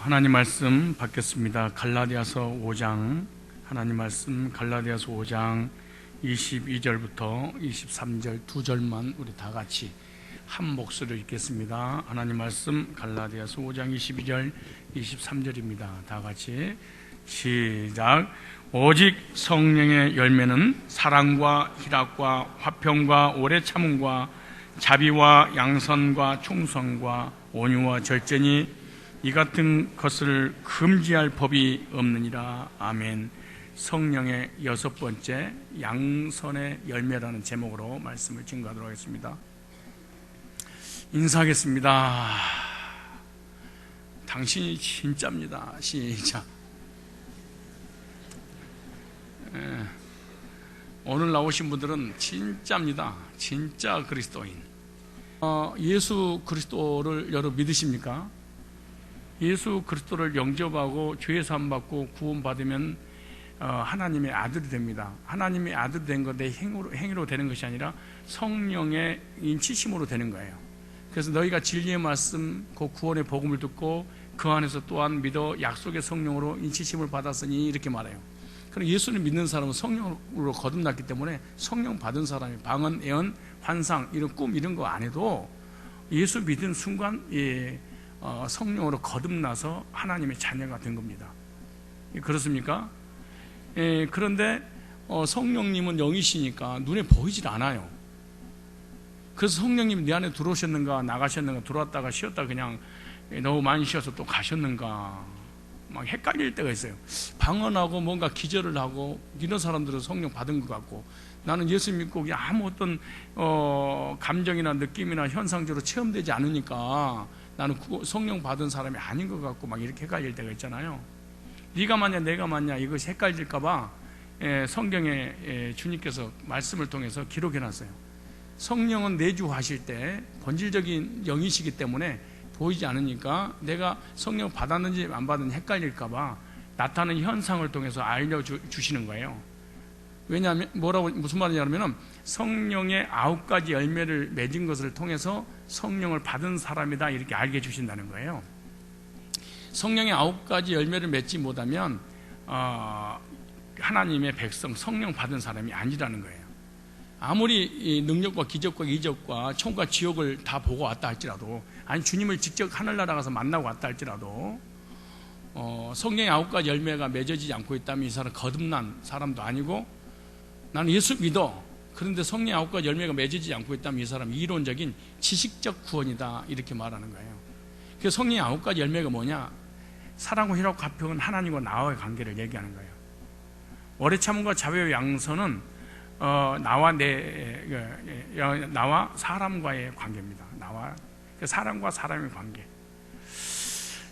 하나님 말씀 받겠습니다. 갈라디아서 5장, 하나님 말씀 갈라디아서 5장 22절부터 23절 두 절만 우리 다 같이 한 목소리로 읽겠습니다. 하나님 말씀 갈라디아서 5장 22절 23절입니다. 다 같이 시작. 오직 성령의 열매는 사랑과 희락과 화평과 오래 참음과 자비와 양선과 충성과 온유와 절제니 이 같은 것을 금지할 법이 없느니라. 아멘. 성령의 여섯 번째 양선의 열매라는 제목으로 말씀을 증거하도록 하겠습니다. 인사하겠습니다. 당신이 진짜입니다. 시작. 오늘 나오신 분들은 진짜입니다. 진짜 그리스도인. 예수 그리스도를 여러분 믿으십니까? 예수 그리스도를 영접하고 죄 사함 받고 구원 받으면 하나님의 아들이 됩니다. 하나님의 아들이 된 건 내 행위로 되는 것이 아니라 성령의 인치심으로 되는 거예요. 그래서 너희가 진리의 말씀 그 구원의 복음을 듣고 그 안에서 또한 믿어 약속의 성령으로 인치심을 받았으니 이렇게 말해요. 그럼 예수를 믿는 사람은 성령으로 거듭났기 때문에 성령 받은 사람이 방언, 예언, 환상, 이런 꿈 이런 거 안 해도 예수 믿은 순간 성령으로 거듭나서 하나님의 자녀가 된 겁니다. 그렇습니까? 그런데 성령님은 영이시니까 눈에 보이질 않아요. 그래서 성령님이 내 안에 들어오셨는가 나가셨는가 들어왔다가 쉬었다 그냥 너무 많이 쉬어서 또 가셨는가 막 헷갈릴 때가 있어요. 방언하고 뭔가 기절을 하고 이런 사람들은 성령 받은 것 같고 나는 예수 믿고 아무 어떤 감정이나 느낌이나 현상적으로 체험되지 않으니까 나는 성령 받은 사람이 아닌 것 같고 막 이렇게 헷갈릴 때가 있잖아요. 네가 맞냐 내가 맞냐 이것이 헷갈릴까 봐 성경에 주님께서 말씀을 통해서 기록해놨어요. 성령은 내주하실 때 본질적인 영이시기 때문에 보이지 않으니까 내가 성령 받았는지 안 받았는지 헷갈릴까 봐 나타나는 현상을 통해서 알려주시는 거예요. 왜냐하면 무슨 말이냐면 성령의 9가지 열매를 맺은 것을 통해서 성령을 받은 사람이다 이렇게 알게 해주신다는 거예요. 성령의 9가지 열매를 맺지 못하면 하나님의 백성 성령 받은 사람이 아니라는 거예요. 아무리 능력과 기적과 이적과 천과 지옥을 다 보고 왔다 할지라도 아니 주님을 직접 하늘나라 가서 만나고 왔다 할지라도 성령의 9가지 열매가 맺어지지 않고 있다면 이 사람 거듭난 사람도 아니고 나는 예수 믿어 그런데 성령의 9가지 열매가 맺어지지 않고 있다면 이 사람 이론적인 지식적 구원이다 이렇게 말하는 거예요. 그 성령의 9가지 열매가 뭐냐? 사랑과 희락과 화평은 하나님과 나와의 관계를 얘기하는 거예요. 오래 참음과 자비와 양선은 나와 사람과의 관계입니다. 나와 사람과 사람의 관계.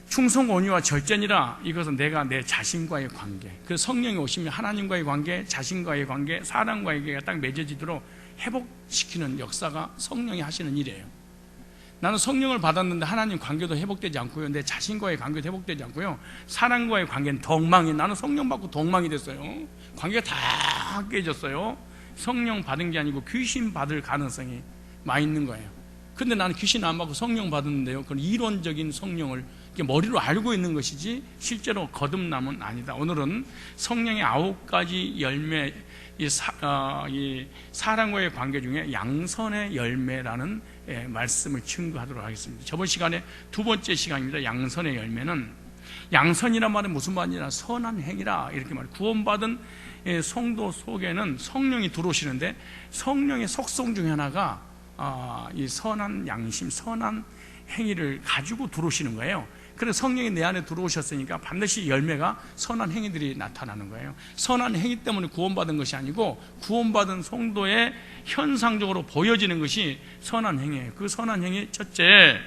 충성, 온유와 절제니라 이것은 내가 내 자신과의 관계. 그 성령이 오시면 하나님과의 관계, 자신과의 관계, 사람과의 관계가 딱 맺어지도록 회복시키는 역사가 성령이 하시는 일이에요. 나는 성령을 받았는데 하나님 관계도 회복되지 않고요. 내 자신과의 관계도 회복되지 않고요. 사람과의 관계는 덕망이 나는 성령 받고 덕망이 됐어요. 관계가 다 깨졌어요. 성령 받은 게 아니고 귀신 받을 가능성이 많이 있는 거예요. 근데 나는 귀신 안 받고 성령 받았는데요. 그건 이론적인 성령을 머리로 알고 있는 것이지 실제로 거듭남은 아니다. 오늘은 성령의 9가지 열매, 이 사랑과의 관계 중에 양선의 열매라는 말씀을 증거하도록 하겠습니다. 저번 시간에 두 번째 시간입니다. 양선의 열매는 양선이란 말은 무슨 말이냐? 선한 행위라 이렇게 말해요. 구원받은 성도 속에는 성령이 들어오시는데 성령의 속성 중에 하나가 이 선한 양심, 선한 행위를 가지고 들어오시는 거예요. 그래서 성령이 내 안에 들어오셨으니까 반드시 열매가 선한 행위들이 나타나는 거예요. 선한 행위 때문에 구원받은 것이 아니고 구원받은 성도의 현상적으로 보여지는 것이 선한 행위예요. 그 선한 행위 첫째,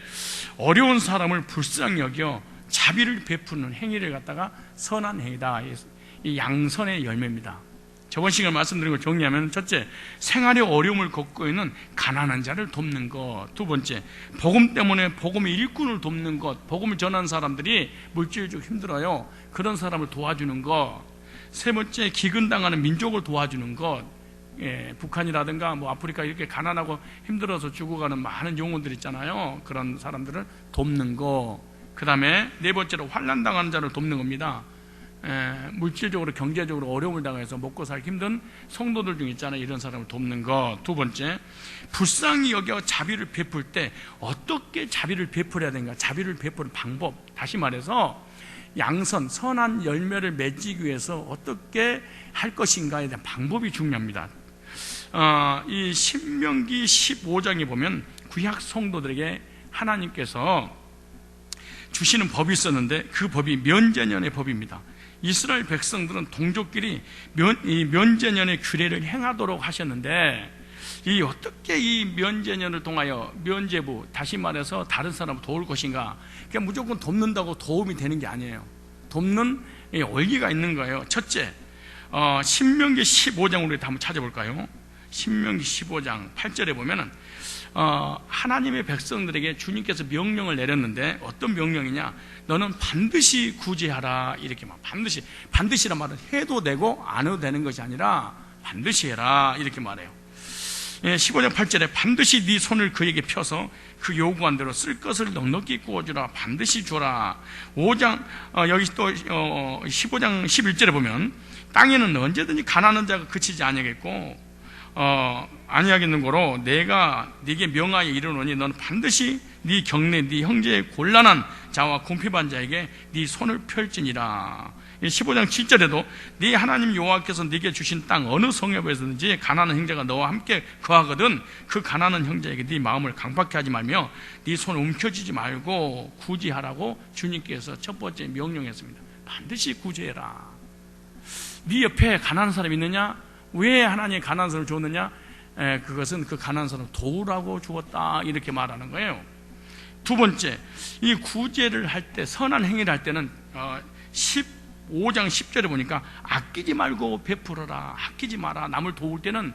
어려운 사람을 불쌍히 여겨 자비를 베푸는 행위를 갖다가 선한 행위다. 이 양선의 열매입니다. 저번 시간에 말씀드린 걸 정리하면 첫째, 생활의 어려움을 겪고 있는 가난한 자를 돕는 것. 두 번째, 복음 때문에 복음의 일꾼을 돕는 것. 복음을 전하는 사람들이 물질적으로 힘들어요. 그런 사람을 도와주는 것. 세 번째, 기근당하는 민족을 도와주는 것. 북한이라든가 아프리카 이렇게 가난하고 힘들어서 죽어가는 많은 영혼들 있잖아요. 그런 사람들을 돕는 것. 그 다음에 네 번째로 환난 당하는 자를 돕는 겁니다. 물질적으로 경제적으로 어려움을 당해서 먹고 살기 힘든 성도들 중 있잖아요. 이런 사람을 돕는 것. 두 번째, 불쌍히 여겨 자비를 베풀 때 어떻게 자비를 베풀어야 되는가, 자비를 베푸는 방법, 다시 말해서 양선, 선한 열매를 맺기 위해서 어떻게 할 것인가에 대한 방법이 중요합니다. 이 신명기 15장에 보면 구약 성도들에게 하나님께서 주시는 법이 있었는데 그 법이 면제년의 법입니다. 이스라엘 백성들은 동족끼리 면제년의 규례를 행하도록 하셨는데, 어떻게 이 면제년을 통하여 면제부, 다시 말해서 다른 사람을 도울 것인가, 그냥 무조건 돕는다고 도움이 되는 게 아니에요. 돕는 원리가 있는 거예요. 첫째, 신명기 15장으로 한번 찾아볼까요? 신명기 15장 8절에 보면은 하나님의 백성들에게 주님께서 명령을 내렸는데, 어떤 명령이냐, 너는 반드시 구제하라, 이렇게 막 반드시란 말은 해도 되고 안 해도 되는 것이 아니라 반드시 해라, 이렇게 말해요. 15장 8절에 반드시 네 손을 그에게 펴서 그 요구한 대로 쓸 것을 넉넉히 구워주라, 반드시 주라. 5장 여기 또 15장 11절에 보면 땅에는 언제든지 가난한 자가 그치지 아니하겠고 아니하겠는 거로 내가 네게 명하여 이르노니 너는 반드시 네 경내 네 형제의 곤란한 자와 궁핍한 자에게 네 손을 펼지니라. 15장 7절에도 네 하나님 여호와께서 네게 주신 땅 어느 성읍에서든지 가난한 형제가 너와 함께 거하거든 그 가난한 형제에게 네 마음을 강박케 하지 말며 네 손을 움켜쥐지 말고 구제하라고 주님께서 첫 번째 명령했습니다. 반드시 구제해라. 네 옆에 가난한 사람 있느냐? 왜 하나님이 가난한 사람을 줬느냐? 그것은 그 가난한 사람을 도우라고 주었다, 이렇게 말하는 거예요. 두 번째, 이 구제를 할 때, 선한 행위를 할 때는 15장 10절에 보니까 아끼지 말고 베풀어라, 아끼지 마라. 남을 도울 때는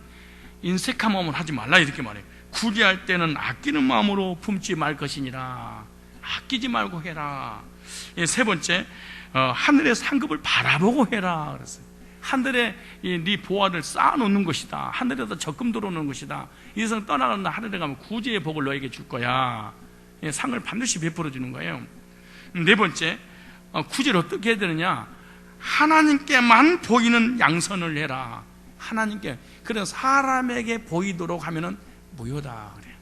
인색한 마음을 하지 말라, 이렇게 말해요. 구제할 때는 아끼는 마음으로 품지 말 것이니라. 아끼지 말고 해라. 세 번째, 하늘의 상급을 바라보고 해라 그랬어요. 하늘에 네 보화를 쌓아놓는 것이다. 하늘에다 적금 들어오는 것이다. 이 세상 떠나가는 하늘에 가면 구제의 복을 너에게 줄 거야. 상을 반드시 베풀어 주는 거예요. 네 번째, 구제를 어떻게 해야 되느냐? 하나님께만 보이는 양선을 해라. 하나님께. 그래서 사람에게 보이도록 하면은 무효다 그래요.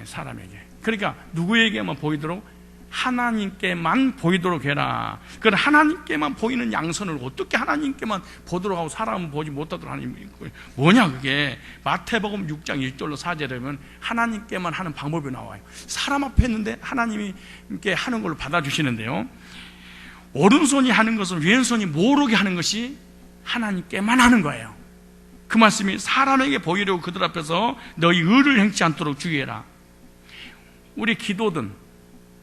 사람에게. 그러니까 누구에게만 보이도록? 하나님께만 보이도록 해라. 그건 하나님께만 보이는 양선을 어떻게 하나님께만 보도록 하고 사람은 보지 못하도록 하는, 뭐냐 그게. 마태복음 6장 1절로 4절에 보면 하나님께만 하는 방법이 나와요. 사람 앞에 했는데 하나님께 하는 걸로 받아주시는데요, 오른손이 하는 것은 왼손이 모르게 하는 것이 하나님께만 하는 거예요. 그 말씀이 사람에게 보이려고 그들 앞에서 너희 의를 행치 않도록 주의해라. 우리 기도든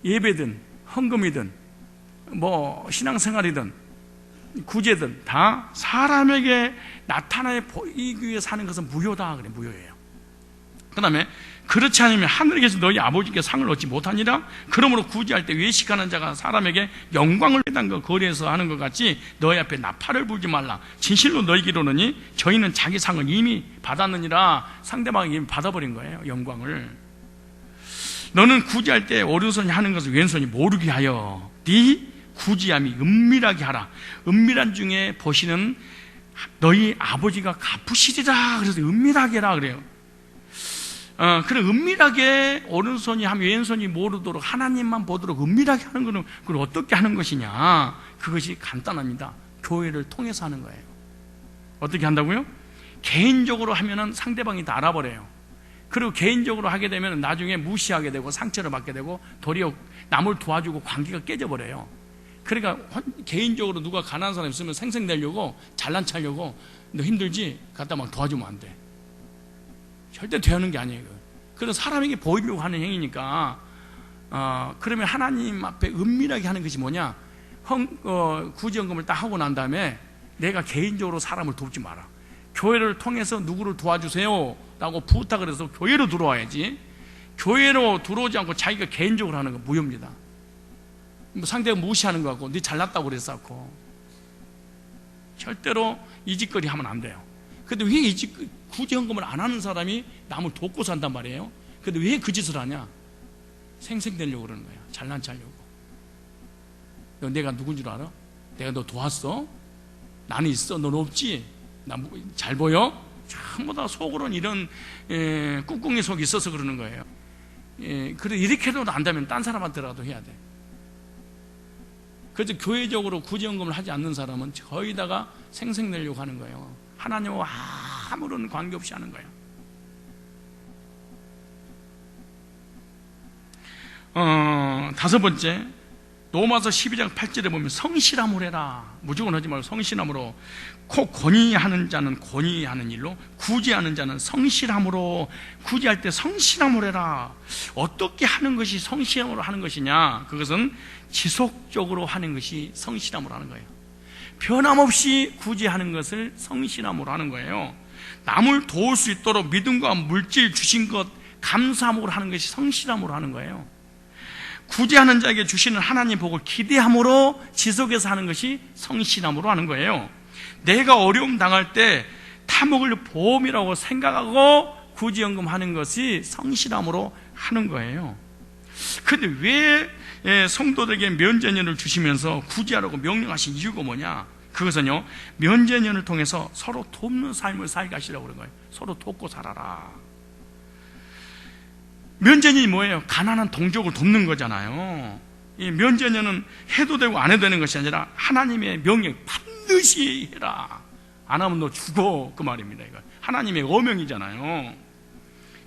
예배든 헌금이든 뭐 신앙생활이든 구제든 다 사람에게 나타내 보이기 위해 사는 것은 무효다 그래. 무효예요. 그 다음에 그렇지 않으면 하늘에서 너희 아버지께 상을 얻지 못하니라. 그러므로 구제할 때 외식하는 자가 사람에게 영광을 해당 것 거리에서 하는 것 같이 너희 앞에 나팔을 불지 말라. 진실로 너희에게 이르노니 저희는 자기 상을 이미 받았느니라. 상대방이 이미 받아버린 거예요, 영광을. 너는 구제할 때 오른손이 하는 것을 왼손이 모르게 하여 네 구제함이 은밀하게 하라. 은밀한 중에 보시는 너희 아버지가 갚으시리라. 그래서 은밀하게 해라 그래요. 그래, 은밀하게 오른손이 하면 왼손이 모르도록 하나님만 보도록 은밀하게 하는 것은 그걸 어떻게 하는 것이냐? 그것이 간단합니다. 교회를 통해서 하는 거예요. 어떻게 한다고요? 개인적으로 하면은 상대방이 다 알아버려요. 그리고 개인적으로 하게 되면 나중에 무시하게 되고 상처를 받게 되고 도리어 남을 도와주고 관계가 깨져버려요. 그러니까 개인적으로 누가 가난한 사람 있으면 생색내려고 잘난 척하려고 너 힘들지? 갖다 막 도와주면 안 돼. 절대 되는 게 아니에요. 그런 사람에게 보이려고 하는 행위니까. 그러면 하나님 앞에 은밀하게 하는 것이 뭐냐? 구제헌금을 딱 하고 난 다음에 내가 개인적으로 사람을 돕지 마라. 교회를 통해서 누구를 도와주세요 라고 부탁을 해서 교회로 들어와야지. 교회로 들어오지 않고 자기가 개인적으로 하는 건 무효입니다. 상대가 무시하는 거 같고 네 잘났다고 그랬었고 절대로 이 짓거리 하면 안 돼요. 근데 왜 이 구제헌금을 안 하는 사람이 남을 돕고 산단 말이에요? 근데 왜 그 짓을 하냐? 생색내려고 그러는 거야. 잘난 척하려고. 내가 누군 줄 알아? 내가 너 도왔어? 나는 있어, 넌 없지? 나 잘 보여? 전부 다 속으로는 이런 꿍꿍이 속이 있어서 그러는 거예요. 그래 이렇게도 안다면 딴 사람한테라도 해야 돼. 그래서 교회적으로 구제연금을 하지 않는 사람은 거의다가 생색내려고 하는 거예요. 하나님과 아무런 관계없이 하는 거예요. 다섯 번째, 로마서 12장 8절에 보면 성실함으로 해라. 무조건 하지 말고 성실함으로. 꼭 권위하는 자는 권위하는 일로, 구제하는 자는 성실함으로. 구제할 때 성실함으로 해라. 어떻게 하는 것이 성실함으로 하는 것이냐? 그것은 지속적으로 하는 것이 성실함으로 하는 거예요. 변함없이 구제하는 것을 성실함으로 하는 거예요. 남을 도울 수 있도록 믿음과 물질 주신 것 감사함으로 하는 것이 성실함으로 하는 거예요. 구제하는 자에게 주시는 하나님 복을 기대함으로 지속해서 하는 것이 성실함으로 하는 거예요. 내가 어려움 당할 때 타먹을 보험이라고 생각하고 구제연금 하는 것이 성실함으로 하는 거예요. 그런데 왜 성도들에게 면제년을 주시면서 구제하라고 명령하신 이유가 뭐냐? 그것은요, 면제년을 통해서 서로 돕는 삶을 살게 하시라고 그런 거예요. 서로 돕고 살아라. 면제년이 뭐예요? 가난한 동족을 돕는 거잖아요. 이 면제년은 해도 되고 안 해도 되는 것이 아니라 하나님의 명령, 반드시 해라. 안 하면 너 죽어, 그 말입니다. 이거 하나님의 어명이잖아요.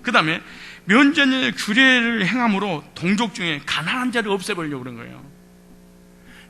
그 다음에 면제년의 규례를 행함으로 동족 중에 가난한 자를 없애버리려고 그런 거예요.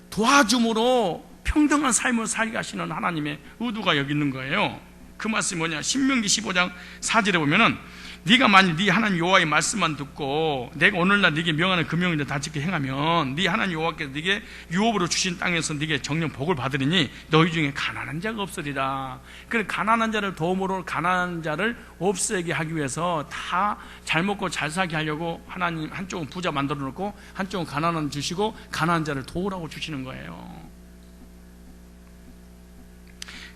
도와줌으로 평등한 삶을 살게 하시는 하나님의 의도가 여기 있는 거예요. 그 말씀이 뭐냐? 신명기 15장 4절에 보면은 네가 만일 네 하나님 여호와의 말씀만 듣고 내가 오늘날 네게 명하는 그 명령을 다 지켜 행하면 네 하나님 여호와께서 네게 유업으로 주신 땅에서 네게 정령 복을 받으리니 너희 중에 가난한 자가 없으리라. 그래, 가난한 자를 도움으로 가난한 자를 없애게 하기 위해서 다 잘 먹고 잘 살게 하려고 하나님 한쪽은 부자 만들어 놓고 한쪽은 가난한 주시고 가난한 자를 도우라고 주시는 거예요.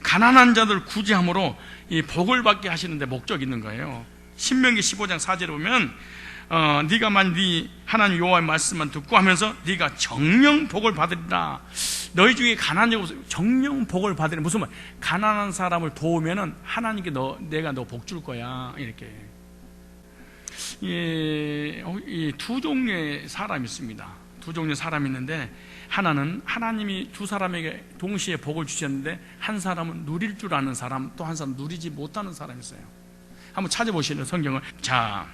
가난한 자들 구제함으로 이 복을 받게 하시는데 목적이 있는 거예요. 신명기 15장 4절에 보면 네가 만일 네 하나님 여호와의 말씀만 듣고 하면서 네가 정령 복을 받으리라. 너희 중에 가난한 자가 없어. 정령 복을 받으리라. 무슨 말? 가난한 사람을 도우면은 하나님께 내가 너 복 줄 거야. 이렇게. 이 두 종류의 사람이 있습니다. 두 종류의 사람이 있는데, 하나는 하나님이 두 사람에게 동시에 복을 주셨는데 한 사람은 누릴 줄 아는 사람, 또 한 사람은 누리지 못하는 사람이 있어요. 한번 찾아보시는 성경을. 자,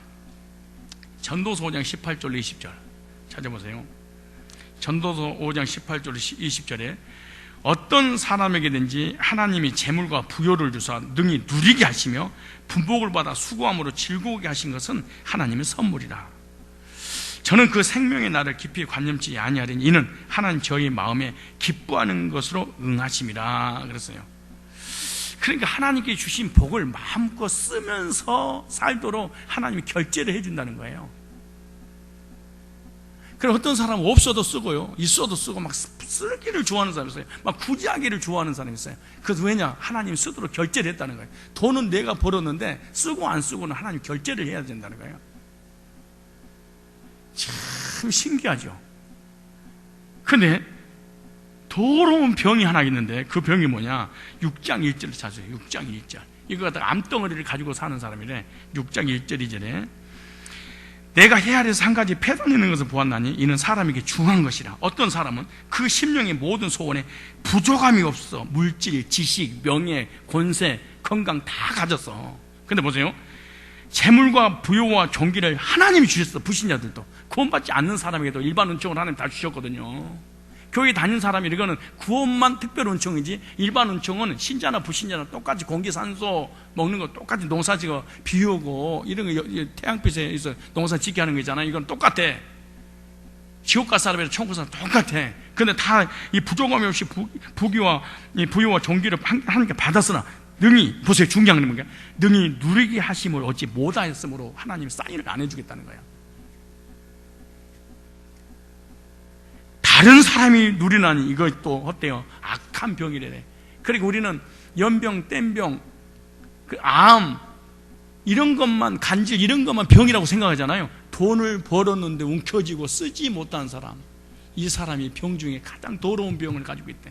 전도서 5장 18절 20절 찾아보세요. 전도서 5장 18절 20절에 어떤 사람에게든지 하나님이 재물과 부요를 주사 능히 누리게 하시며 분복을 받아 수고함으로 즐거우게 하신 것은 하나님의 선물이라. 저는 그 생명의 날을 깊이 관념치 아니하리니 이는 하나님 저희 마음에 기뻐하는 것으로 응하심이라 그랬어요. 그러니까 하나님께 주신 복을 마음껏 쓰면서 살도록 하나님이 결제를 해준다는 거예요. 그럼 어떤 사람은 없어도 쓰고요, 있어도 쓰고 막 쓰기를 좋아하는 사람이 있어요. 막 구제하기를 좋아하는 사람이 있어요. 그래서 왜냐? 하나님이 쓰도록 결제를 했다는 거예요. 돈은 내가 벌었는데 쓰고 안 쓰고는 하나님 결제를 해야 된다는 거예요. 참 신기하죠. 근데 더러운 병이 하나 있는데 그 병이 뭐냐? 6장 1절을 찾아요. 6장 1절. 이거 갖다가 암덩어리를 가지고 사는 사람이래. 6장 1절 2절에 내가 헤아려서 한 가지 패단있는 것을 보았나니 이는 사람에게 중한 것이라. 어떤 사람은 그 심령의 모든 소원에 부족함이 없어. 물질, 지식, 명예, 권세, 건강 다 가졌어. 근데 보세요, 재물과 부요와 종기를 하나님이 주셨어. 불신자들도 구원받지 않는 사람에게도 일반 은총을 하나님 다 주셨거든요. 교회 다니는 사람이 이거는 구원만 특별 은총이지 일반 은총은 신자나 불신자나 똑같이 공기 산소 먹는 거 똑같이 농사 지어 비우고 이런 거 태양빛에서 농사 짓게 하는 거 있잖아. 이건 똑같아. 지옥 갈 사람이랑 천국 사람 똑같아. 근데 다 이 부족함이 없이 부귀와 이 부유와 종기를 하나님께 받았으나 능히, 보세요, 중요한 건 뭔가, 능히 누리게 하심을 어찌 못하였으므로 하나님이 사인을 안 해주겠다는 거야. 다른 사람이 누리나니 이것도 어때요? 악한 병이래. 그리고 우리는 연병, 땜병, 암 이런 것만, 간질 이런 것만 병이라고 생각하잖아요. 돈을 벌었는데 움켜쥐고 쓰지 못한 사람, 이 사람이 병 중에 가장 더러운 병을 가지고 있대.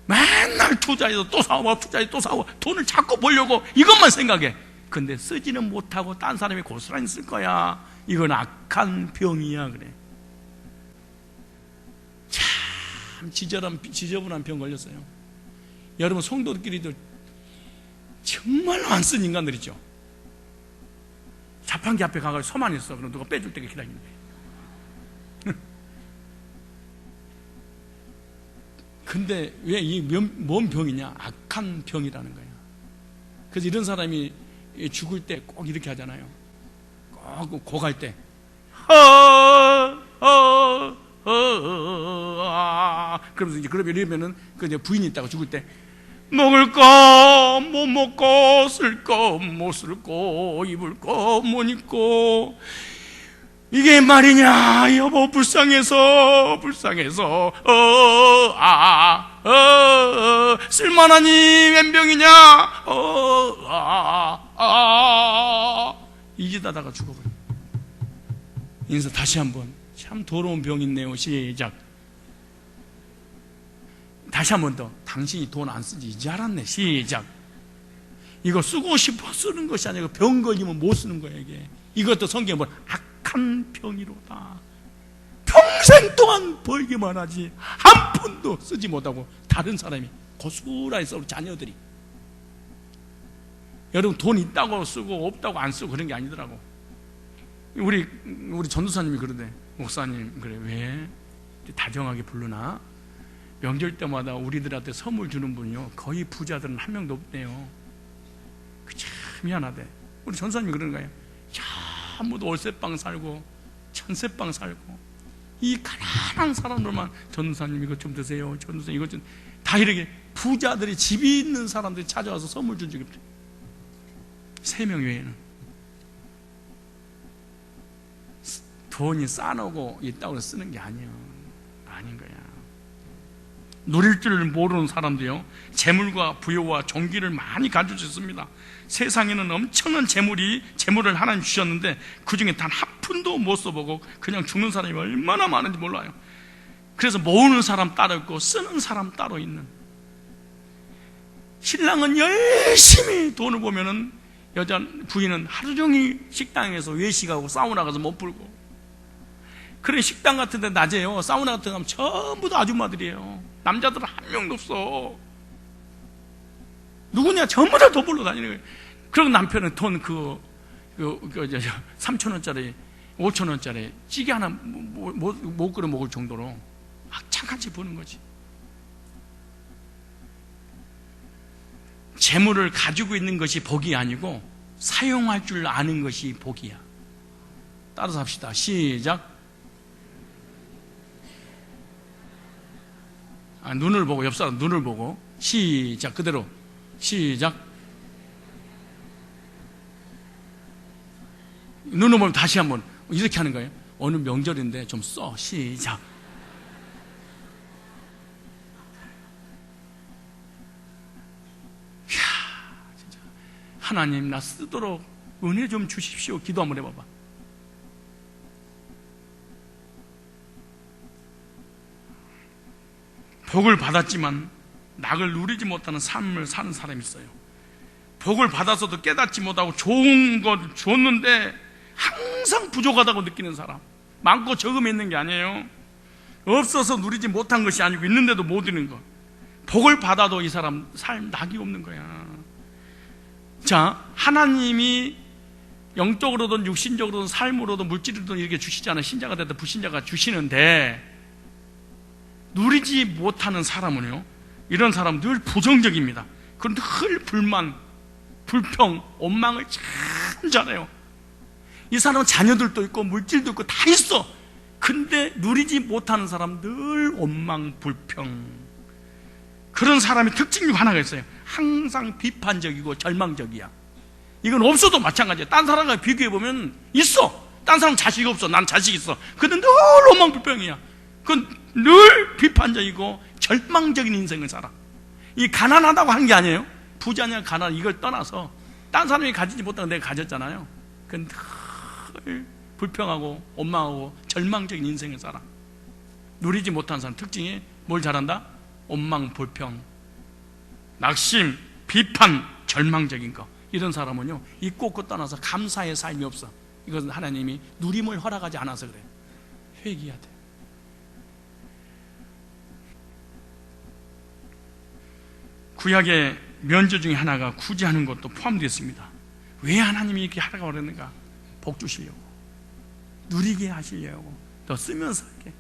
맨날 투자해서 또 사고 투자해서 또 사고 돈을 자꾸 벌려고 이것만 생각해. 근데 쓰지는 못하고 딴 사람이 고스란히 쓸 거야. 이건 악한 병이야. 그래. 참 지저분한 병 걸렸어요. 여러분 성도들끼리도 정말로 안 쓴 인간들이죠. 자판기 앞에 가서 서만 있어. 그럼 누가 빼줄 때가 기다리는 거예요. 근데 왜 이 뭔 병이냐? 악한 병이라는 거야. 그래서 이런 사람이 죽을 때 꼭 이렇게 하잖아요. 꼭 고갈 때 그러면서 이제 이러면은 그 이제 부인이 있다가 죽을 때 먹을 거 못 먹고 쓸 거 못 쓸 거 입을 거 못 입고 이게 말이냐 여보 불쌍해서 쓸만하니 웬 병이냐 이짓하다가 죽어버려. 인사 다시 한번 참 더러운 병 있네요. 시작. 다시 한번 더. 당신이 돈 안 쓰지 이제 알았네. 시작. 이거 쓰고 싶어 쓰는 것이 아니고 병 걸리면 못 쓰는 거야 이게. 이것도 성경에 보면 악한 병이로다. 평생 동안 벌기만 하지 한 푼도 쓰지 못하고 다른 사람이 고스란히 써. 자녀들이. 여러분 돈 있다고 쓰고 없다고 안 쓰고 그런 게 아니더라고. 우리 전도사님이 그러대. 목사님 그래 왜 다정하게 부르나? 명절 때마다 우리들한테 선물 주는 분이요 거의 부자들은 한 명도 없대요. 참 미안하대. 우리 전도사님이 그러는 거예요. 전부도 월세방 살고 천세방 살고 이 가난한 사람들만 전도사님 이것 좀 드세요. 전도사님 이것 좀 다 이렇게 부자들이 집이 있는 사람들이 찾아와서 선물 준 적이 없대요. 3명 외에는. 돈이 싸놓고 있다고 쓰는 게 아니야. 아닌 거야. 누릴 줄 모르는 사람도요 재물과 부여와 종기를 많이 가지고 있습니다. 세상에는 엄청난 재물을 하나님 주셨는데 그 중에 단 한 푼도 못 써보고 그냥 죽는 사람이 얼마나 많은지 몰라요. 그래서 모으는 사람 따로 있고 쓰는 사람 따로 있는. 신랑은 열심히 돈을 보면은 여자 부인은 하루 종일 식당에서 외식하고 사우나 가서 못 풀고. 그래 식당 같은 데 낮에요 사우나 같은 데 가면 전부 다 아줌마들이에요. 남자들은 한 명도 없어. 누구냐 전부 다 돈 벌러 다니는 거예요. 그리고 남편은 돈 3,000원짜리 5,000원짜리 찌개 하나 못 끓여 먹을 정도로 악착같이 버는 거지. 재물을 가지고 있는 것이 복이 아니고 사용할 줄 아는 것이 복이야. 따라서 합시다. 시작. 눈을 보고 옆 사람 눈을 보고 시작. 그대로 시작. 눈을 보면 다시 한번 이렇게 하는 거예요. 어느 명절인데 좀 써. 시작. 이야, 진짜 하나님 나 쓰도록 은혜 좀 주십시오. 기도 한번 해봐봐. 복을 받았지만 낙을 누리지 못하는 삶을 사는 사람이 있어요. 복을 받아서도 깨닫지 못하고 좋은 것 줬는데 항상 부족하다고 느끼는 사람. 많고 적음에 있는 게 아니에요. 없어서 누리지 못한 것이 아니고 있는데도 못 누리는 것. 복을 받아도 이 사람 삶 낙이 없는 거야. 자, 하나님이 영적으로든 육신적으로든 삶으로든 물질로든 이렇게 주시잖아요. 신자가 됐든 불신자가 주시는데 누리지 못하는 사람은요, 이런 사람은 늘 부정적입니다. 그건 늘 불만, 불평, 원망을 참 잘해요. 이 사람은 자녀들도 있고 물질도 있고 다 있어. 근데 누리지 못하는 사람 늘 원망, 불평. 그런 사람의 특징 중 하나가 있어요. 항상 비판적이고 절망적이야. 이건 없어도 마찬가지야. 딴 사람과 비교해보면 있어. 딴 사람 자식이 없어. 난 자식 있어. 근데 늘 원망, 불평이야. 그건 늘 비판적이고 절망적인 인생을 살아. 이 가난하다고 하는 게 아니에요. 부자냐 가난 이걸 떠나서 딴 사람이 가지지 못하고 내가 가졌잖아요. 그건 늘 불평하고 원망하고 절망적인 인생을 살아. 누리지 못한 사람 특징이 뭘 잘한다? 원망, 불평, 낙심, 비판, 절망적인 거. 이런 사람은요, 있고 없고 떠나서 감사의 삶이 없어. 이것은 하나님이 누림을 허락하지 않아서 그래요. 회개해야 돼. 구약의 면제 중에 하나가 구제하는 것도 포함되어 있습니다. 왜 하나님이 이렇게 하라고 그랬는가? 복 주시려고, 누리게 하시려고, 더 쓰면서 이렇게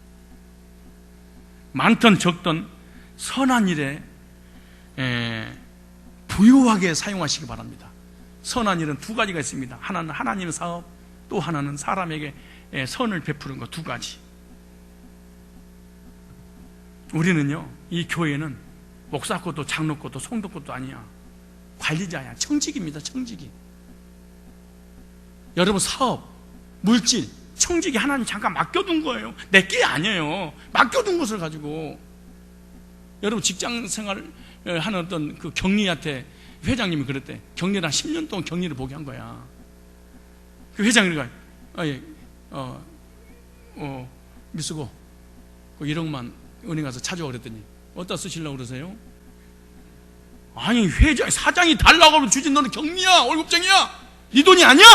많든 적든 선한 일에 부유하게 사용하시기 바랍니다. 선한 일은 두 가지가 있습니다. 하나는 하나님의 사업, 또 하나는 사람에게 선을 베푸는 것, 두 가지. 우리는요, 이 교회는 목사 것도 장로 것도 성도 것도 아니야. 관리자야. 청직입니다. 청직이. 여러분 사업, 물질, 청직이 하나님 잠깐 맡겨둔 거예요. 내 게 아니에요. 맡겨둔 것을 가지고. 여러분 직장 생활을 하는 어떤 그 경리한테 회장님이 그랬대. 경리를 한 10년 동안 경리를 보게 한 거야. 그 회장이 미쓰고 그 1억만 은행 가서 찾아와 그랬더니 어디다 쓰시려고 그러세요? 아니 회장, 사장이 달라고 하면 주지. 너는 경리야, 월급쟁이야, 네 돈이 아니야.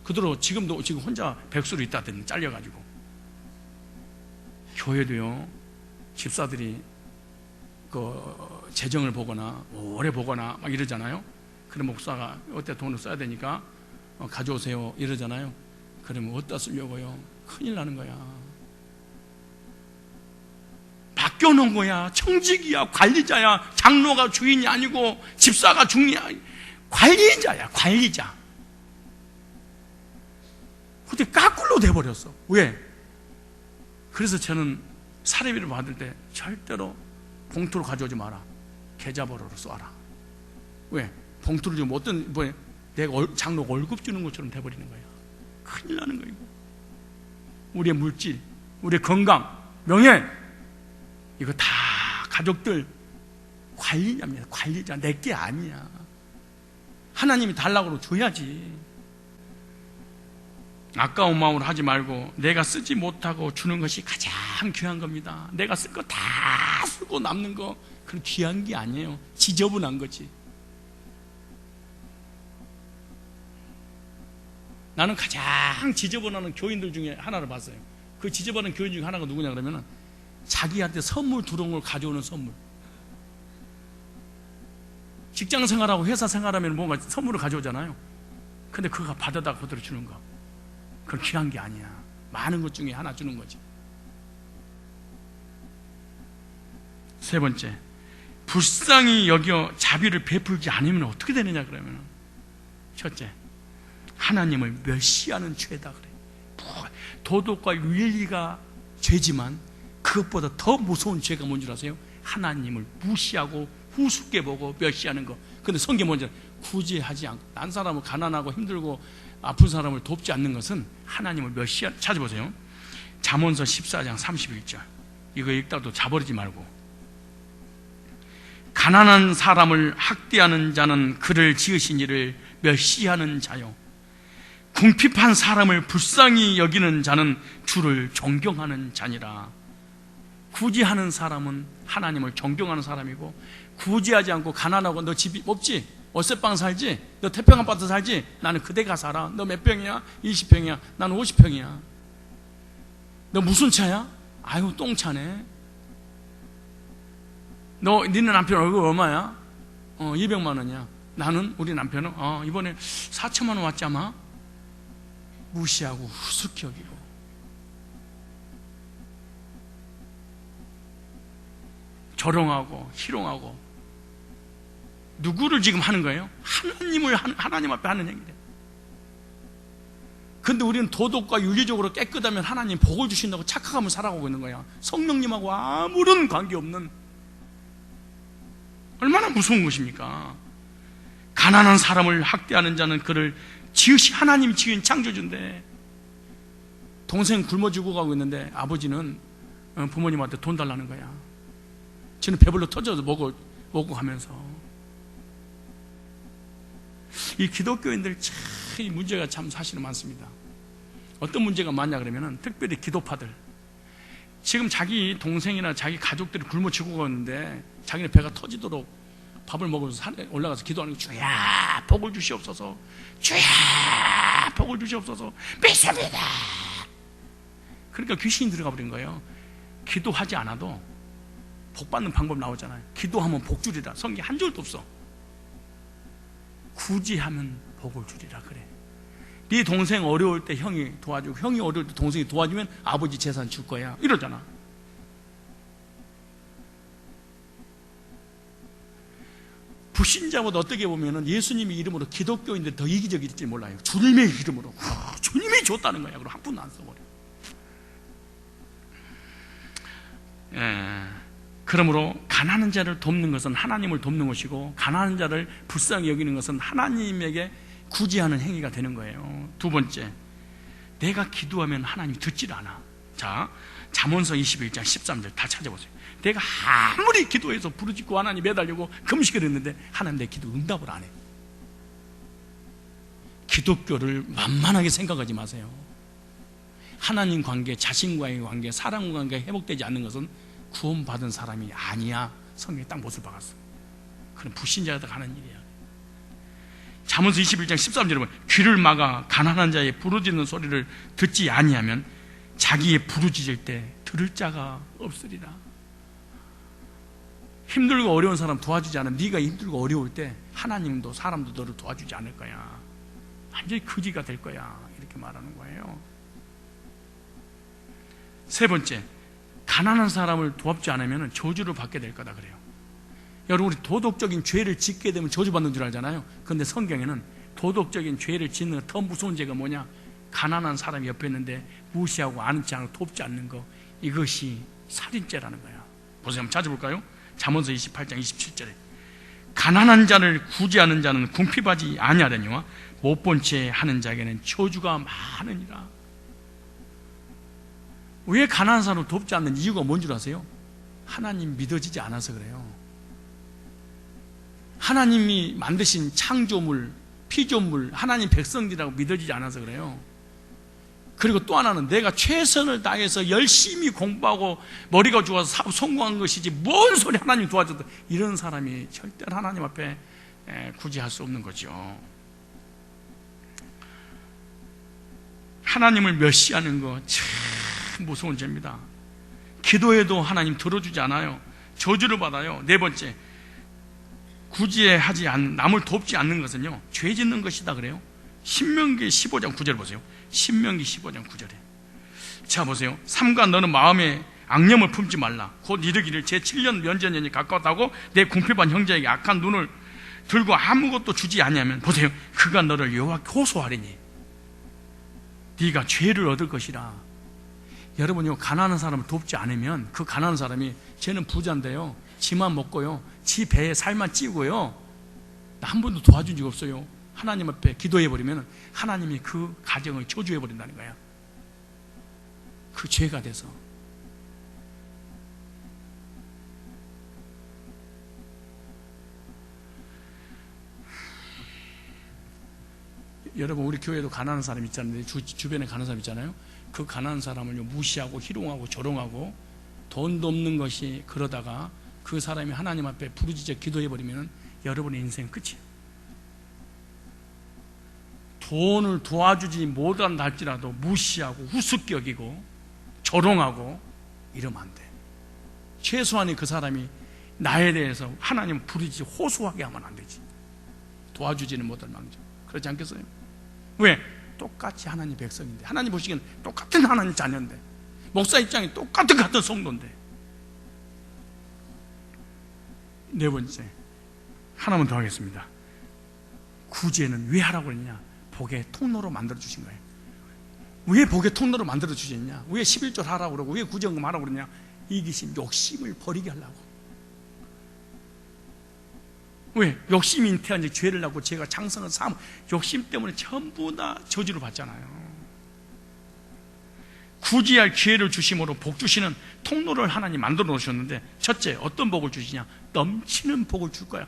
그대로 지금 혼자 백수로 있다 했더니 잘려가지고. 교회도요, 집사들이 그 재정을 보거나 오래 보거나 막 이러잖아요. 그럼 목사가 어때 돈을 써야 되니까 가져오세요 이러잖아요. 그러면 어디다 쓰려고요? 큰일 나는 거야. 바뀌어놓은 거야. 청직이야, 관리자야. 장로가 주인이 아니고 집사가 중이야. 관리자야, 관리자. 근데 까꿀로 돼버렸어. 왜? 그래서 저는 사례비를 받을 때 절대로 봉투로 가져오지 마라. 계좌번호로 쏴라. 왜? 봉투를 주면 어떤 내가 장로 월급 주는 것처럼 돼버리는 거야. 큰일 나는 거예요. 우리의 물질, 우리의 건강, 명예, 이거 다 가족들 관리자입니다. 관리자. 내게 아니야. 하나님이 달라고 줘야지. 아까운 마음으로 하지 말고 내가 쓰지 못하고 주는 것이 가장 귀한 겁니다. 내가 쓸 거 다 쓰고 남는 거 그건 귀한 게 아니에요. 지저분한 거지. 나는 가장 지저분하는 교인들 중에 하나를 봤어요. 그 지저분한 교인 중에 하나가 누구냐 그러면 자기한테 선물 들어온 걸 가져오는 선물. 직장 생활하고 회사 생활하면 뭔가 선물을 가져오잖아요. 근데 그거 받아다가 그대로 주는 거, 그건 귀한 게 아니야. 많은 것 중에 하나 주는 거지. 세 번째, 불쌍히 여겨 자비를 베풀지 않으면 어떻게 되느냐 그러면, 첫째, 하나님을 멸시하는 죄다 그래. 도덕과 윤리가 죄지만 그것보다 더 무서운 죄가 뭔 줄 아세요? 하나님을 무시하고 우습게 보고 멸시하는 거. 근데 성경 먼저 구제하지 않고, 난 사람을 가난하고 힘들고 아픈 사람을 돕지 않는 것은 하나님을 멸시하는. 찾아보세요. 잠언서 14장 31절. 이거 읽다도 자버리지 말고. 가난한 사람을 학대하는 자는 그를 지으신 이를 멸시하는 자요, 궁핍한 사람을 불쌍히 여기는 자는 주를 존경하는 자니라. 구제하는 사람은 하나님을 존경하는 사람이고, 구제하지 않고 가난하고 너 집이 없지? 월세방 살지? 너 태평 아파트 살지? 나는 그대가 살아. 너 몇 평이야? 20평이야. 나는 50평이야. 너 무슨 차야? 아유 똥차네. 니네 남편 얼굴 얼마야? 200만 원이야. 나는, 우리 남편은 이번에 4천만 원 왔지 아마? 무시하고 후숙히 여기고. 조롱하고 희롱하고. 누구를 지금 하는 거예요? 하나님 앞에 하는 얘기래. 근데 우리는 도덕과 윤리적으로 깨끗하면 하나님 복을 주신다고 착각하며 살아가고 있는 거야. 성령님하고 아무런 관계없는. 얼마나 무서운 것입니까? 가난한 사람을 학대하는 자는 그를 하나님 지은 창조주인데, 동생 굶어 죽어가고 있는데 아버지는 부모님한테 돈 달라는 거야. 저는 배불러 터져서 먹고 가면서. 이 기독교인들 참 이 문제가 참 사실은 많습니다. 어떤 문제가 많냐 그러면은, 특별히 기도파들 지금 자기 동생이나 자기 가족들이 굶어 죽어가는데 자기는 배가 터지도록 밥을 먹으면서 산에 올라가서 기도하는 거, 주야 복을 주시옵소서, 주야 복을 주시옵소서, 믿습니다. 그러니까 귀신이 들어가 버린 거예요. 기도하지 않아도 복 받는 방법 나오잖아요. 기도하면 복 주리라. 성경 한 줄도 없어. 굳이 하면 복을 주리라 그래. 네 동생 어려울 때 형이 도와주고, 형이 어려울 때 동생이 도와주면 아버지 재산 줄 거야 이러잖아. 불신자보다 어떻게 보면 예수님의 이름으로 기독교인들 더 이기적일지 몰라요. 주님의 이름으로 주님이 줬다는 거야. 그럼 한 푼도 안 써버려. 그러므로 가난한 자를 돕는 것은 하나님을 돕는 것이고, 가난한 자를 불쌍히 여기는 것은 하나님에게 구제하는 행위가 되는 거예요. 두 번째, 내가 기도하면 하나님이 듣질 않아. 자, 잠언서 21장 13절 다 찾아보세요. 내가 아무리 기도해서 부르짖고 하나님 매달리고 금식을 했는데 하나님 내 기도 응답을 안 해. 기독교를 만만하게 생각하지 마세요. 하나님 관계, 자신과의 관계, 사람과 관계가 회복되지 않는 것은 구원받은 사람이 아니야. 성경에 딱 못을 박았어. 그건 불신자가 하는 일이야. 잠언서 21장 13절에 보면, 귀를 막아 가난한 자의 부르짖는 소리를 듣지 아니하면 자기의 부르짖을 때 들을 자가 없으리라. 힘들고 어려운 사람 도와주지 않으면 네가 힘들고 어려울 때 하나님도 사람도 너를 도와주지 않을 거야. 완전히 거지가 될 거야. 이렇게 말하는 거예요. 세 번째, 가난한 사람을 도와주지 않으면 저주를 받게 될 거다 그래요. 여러분, 우리 도덕적인 죄를 짓게 되면 저주받는 줄 알잖아요. 그런데 성경에는 도덕적인 죄를 짓는 더 무서운 죄가 뭐냐? 가난한 사람이 옆에 있는데 무시하고 아는지 않고 돕지 않는 거, 이것이 살인죄라는 거야. 보세요. 한번 찾아볼까요? 잠언서 28장 27절에 가난한 자를 구제하는 자는 궁핍하지 아니하려니와 못 본 채 하는 자에게는 저주가 많으니라. 왜 가난한 사람을 돕지 않는 이유가 뭔 줄 아세요? 하나님 믿어지지 않아서 그래요. 하나님이 만드신 창조물, 피조물, 하나님 백성들이라고 믿어지지 않아서 그래요. 그리고 또 하나는 내가 최선을 다해서 열심히 공부하고 머리가 좋아서 성공한 것이지 뭔 소리 하나님 도와줘도, 이런 사람이 절대로 하나님 앞에 구제할 수 없는 거죠. 하나님을 멸시하는 거 참 무서운 죄입니다. 기도해도 하나님 들어주지 않아요. 저주를 받아요. 네 번째, 남을 돕지 않는 것은요, 죄 짓는 것이다 그래요. 신명기 15장 9절 보세요. 신명기 15장 9절에 자 보세요. 삼가 너는 마음에 악념을 품지 말라. 곧 이르기를 제7년 면전년이 가까웠다고 내 궁핍한 형제에게 악한 눈을 들고 아무것도 주지 아니하면, 보세요, 그가 너를 여호와께 호소하리니 네가 죄를 얻을 것이라. 여러분요, 가난한 사람을 돕지 않으면 그 가난한 사람이, 쟤는 부자인데요, 지만 먹고요, 지 배에 살만 찌고요, 나 한 번도 도와준 적 없어요. 하나님 앞에 기도해버리면 하나님이 그 가정을 저주해버린다는 거야. 그 죄가 돼서. 여러분, 우리 교회도 가난한 사람 있잖아요. 주변에 가난한 사람 있잖아요. 그 가난한 사람을 무시하고 희롱하고 조롱하고 돈도 없는 것이, 그러다가 그 사람이 하나님 앞에 부르짖어 기도해버리면 여러분의 인생 끝이에요. 돈을 도와주지 못한다 할지라도 무시하고 우습게 여기고 조롱하고 이러면 안 돼. 최소한의 그 사람이 나에 대해서 하나님 부르짖어 호소하게 하면 안 되지. 도와주지는 못할 망정. 그렇지 않겠어요? 왜? 똑같이 하나님 백성인데, 하나님 보시기에는 똑같은 하나님 자녀인데, 목사 입장에 똑같은 같은 성도인데. 네 번째, 하나만 더 하겠습니다. 구제는 왜 하라고 그랬냐? 복의 통로로 만들어 주신 거예요. 왜 복의 통로로 만들어 주셨냐? 왜 11조 하라고 그러고 왜 구제헌금 하라고 그러냐? 이기심, 욕심을 버리게 하려고. 왜? 욕심이 잉태한 지 죄를 낳고 죄가 장성한 삶, 욕심 때문에 전부 다 저주를 받잖아요. 구제할 기회를 주심으로 복 주시는 통로를 하나님 만들어 놓으셨는데, 첫째, 어떤 복을 주시냐? 넘치는 복을 줄 거야.